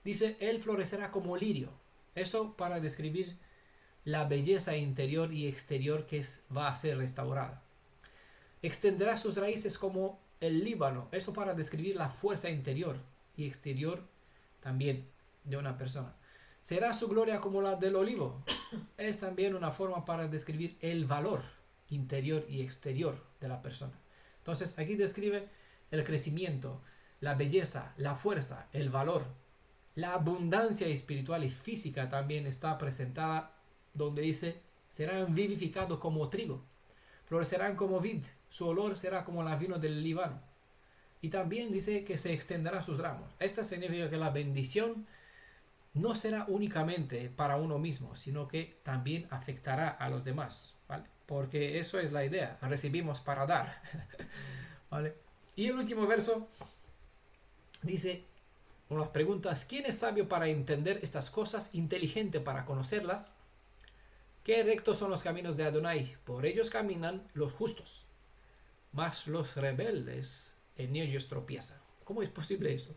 Dice él florecerá como lirio. Eso para describir la belleza interior y exterior que va a ser restaurada. Extenderá sus raíces como el Líbano. Eso para describir la fuerza interior y exterior también de una persona. Será su gloria como la del olivo. Es también una forma para describir el valor interior y exterior de la persona. Entonces aquí describe el crecimiento, la belleza, la fuerza, el valor. La abundancia espiritual y física también está presentada donde dice, serán vivificados como trigo, florecerán como vid, su olor será como la vino del Líbano. Y también dice que se extenderá sus ramos. Esto significa que la bendición no será únicamente para uno mismo, sino que también afectará a los demás, ¿vale? Porque eso es la idea, recibimos para dar, ¿vale? Y el último verso dice, unas preguntas, ¿quién es sabio para entender estas cosas, inteligente para conocerlas? Qué rectos son los caminos de Adonai, por ellos caminan los justos, mas los rebeldes en ellos tropiezan. ¿Cómo es posible eso?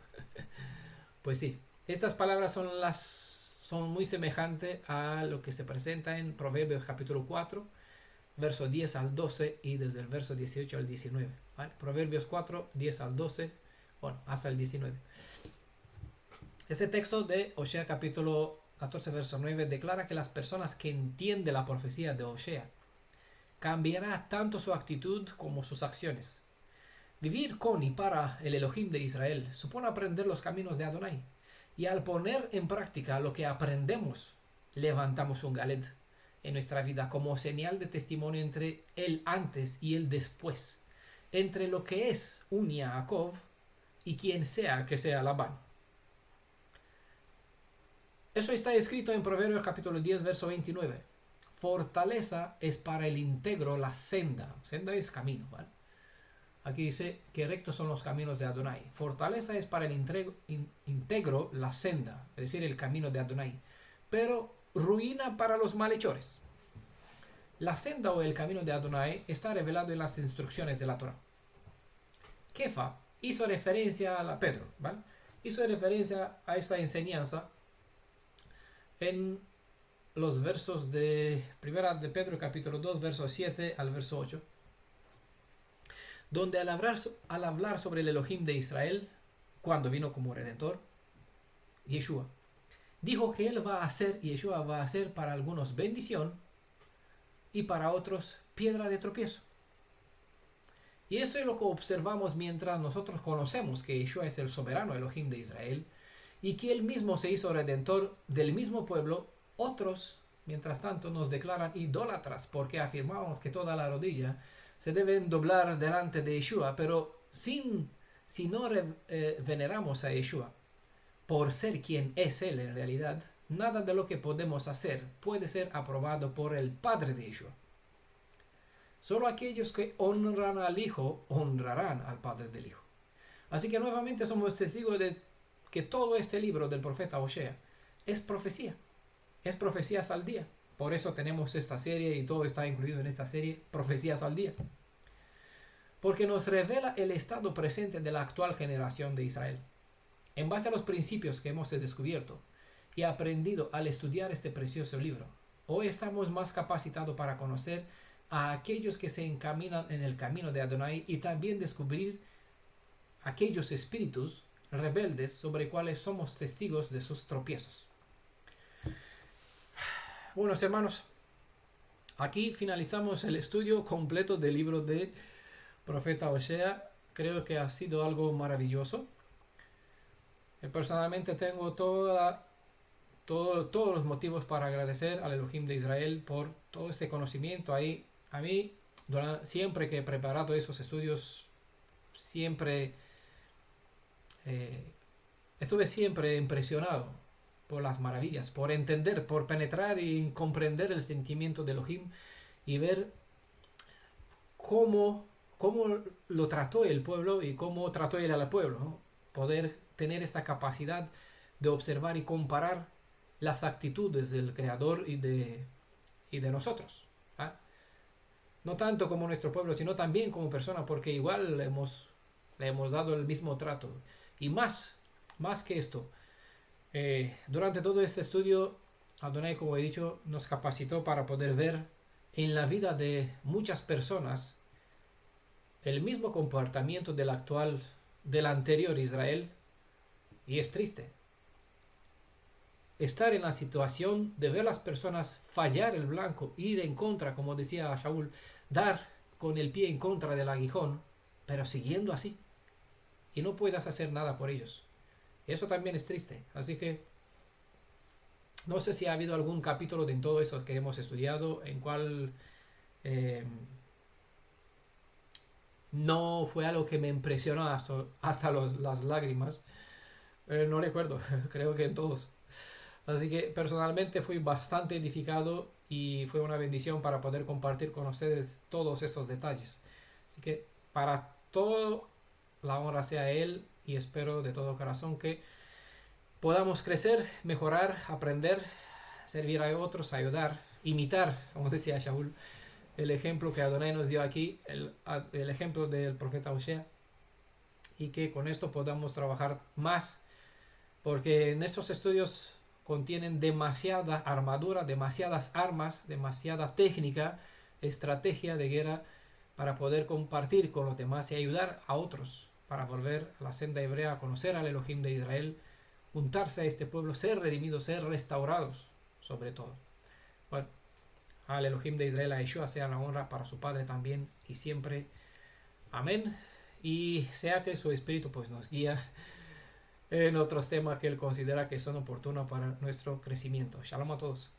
Pues sí, estas palabras son muy semejantes a lo que se presenta en Proverbios capítulo 4, verso 10 al 12 y desde el verso 18 al 19. ¿Vale? Proverbios 4, 10 al 12, bueno, hasta el 19. Este texto de Osea capítulo 14, verso 9 declara que las personas que entienden la profecía de Osea cambiará tanto su actitud como sus acciones. Vivir con y para el Elohim de Israel supone aprender los caminos de Adonai. Y al poner en práctica lo que aprendemos, levantamos un galet en nuestra vida como señal de testimonio entre el antes y el después, entre lo que es un Jacob y quien sea que sea Labán. Eso está escrito en Proverbios capítulo 10, verso 29. Fortaleza es para el íntegro la senda. Senda es camino, ¿vale? Aquí dice que rectos son los caminos de Adonai. Fortaleza es para el íntegro la senda, es decir, el camino de Adonai. Pero ruina para los malhechores. La senda o el camino de Adonai está revelado en las instrucciones de la Torah. Kefa hizo referencia a Pedro, ¿vale? Hizo referencia a esta enseñanza en los versos de Primera de Pedro capítulo 2, verso 7 al verso 8. Donde al hablar sobre el Elohim de Israel, cuando vino como Redentor, Yeshua, dijo que él va a hacer, Yeshua va a ser para algunos bendición y para otros piedra de tropiezo. Y eso es lo que observamos mientras nosotros conocemos que Yeshua es el soberano Elohim de Israel y que él mismo se hizo Redentor del mismo pueblo. Otros, mientras tanto, nos declaran idólatras porque afirmamos que toda la rodilla se deben doblar delante de Yeshua, pero si no veneramos a Yeshua por ser quien es él en realidad, nada de lo que podemos hacer puede ser aprobado por el Padre de Yeshua. Solo aquellos que honran al Hijo honrarán al Padre del Hijo. Así que nuevamente somos testigos de que todo este libro del profeta Osea es profecía. Es profecías al día. Por eso tenemos esta serie y todo está incluido en esta serie, Profecías al Día. Porque nos revela el estado presente de la actual generación de Israel. En base a los principios que hemos descubierto y aprendido al estudiar este precioso libro, hoy estamos más capacitados para conocer a aquellos que se encaminan en el camino de Adonai y también descubrir aquellos espíritus rebeldes sobre cuales somos testigos de sus tropiezos. Buenos hermanos, aquí finalizamos el estudio completo del libro de profeta Osea. Creo que ha sido algo maravilloso. Personalmente tengo todos los motivos para agradecer al Elohim de Israel por todo este conocimiento. A mí, siempre que he preparado esos estudios, estuve siempre impresionado por las maravillas, por entender, por penetrar y comprender el sentimiento de Elohim y ver cómo lo trató el pueblo y cómo trató él al pueblo, ¿no? Poder tener esta capacidad de observar y comparar las actitudes del Creador y de nosotros, ¿ah? No tanto como nuestro pueblo, sino también como persona, porque igual le hemos dado el mismo trato. Y más que esto, durante todo este estudio, Adonai, como he dicho, nos capacitó para poder ver en la vida de muchas personas el mismo comportamiento del anterior Israel, y es triste estar en la situación de ver las personas fallar el blanco, ir en contra, como decía Shaul, dar con el pie en contra del aguijón, pero siguiendo así, y no puedas hacer nada por ellos. Eso también es triste. Así que no sé si ha habido algún capítulo de todo eso que hemos estudiado en cual no fue algo que me impresionó hasta las lágrimas. No recuerdo, creo que en todos. Así que personalmente fui bastante edificado y fue una bendición para poder compartir con ustedes todos estos detalles. Así que para todo la honra sea a Él y espero de todo corazón que podamos crecer, mejorar, aprender, servir a otros, ayudar, imitar, como decía Shaul, el ejemplo que Adonai nos dio aquí, el ejemplo del profeta Osea, y que con esto podamos trabajar más, porque en estos estudios contienen demasiada armadura, demasiadas armas, demasiada técnica, estrategia de guerra para poder compartir con los demás y ayudar a otros para volver a la senda hebrea, a conocer al Elohim de Israel, juntarse a este pueblo, ser redimidos, ser restaurados, sobre todo. Bueno, al Elohim de Israel, a Yeshua, sea la honra para su Padre también y siempre. Amén. Y sea que su Espíritu pues nos guía en otros temas que Él considera que son oportunos para nuestro crecimiento. Shalom a todos.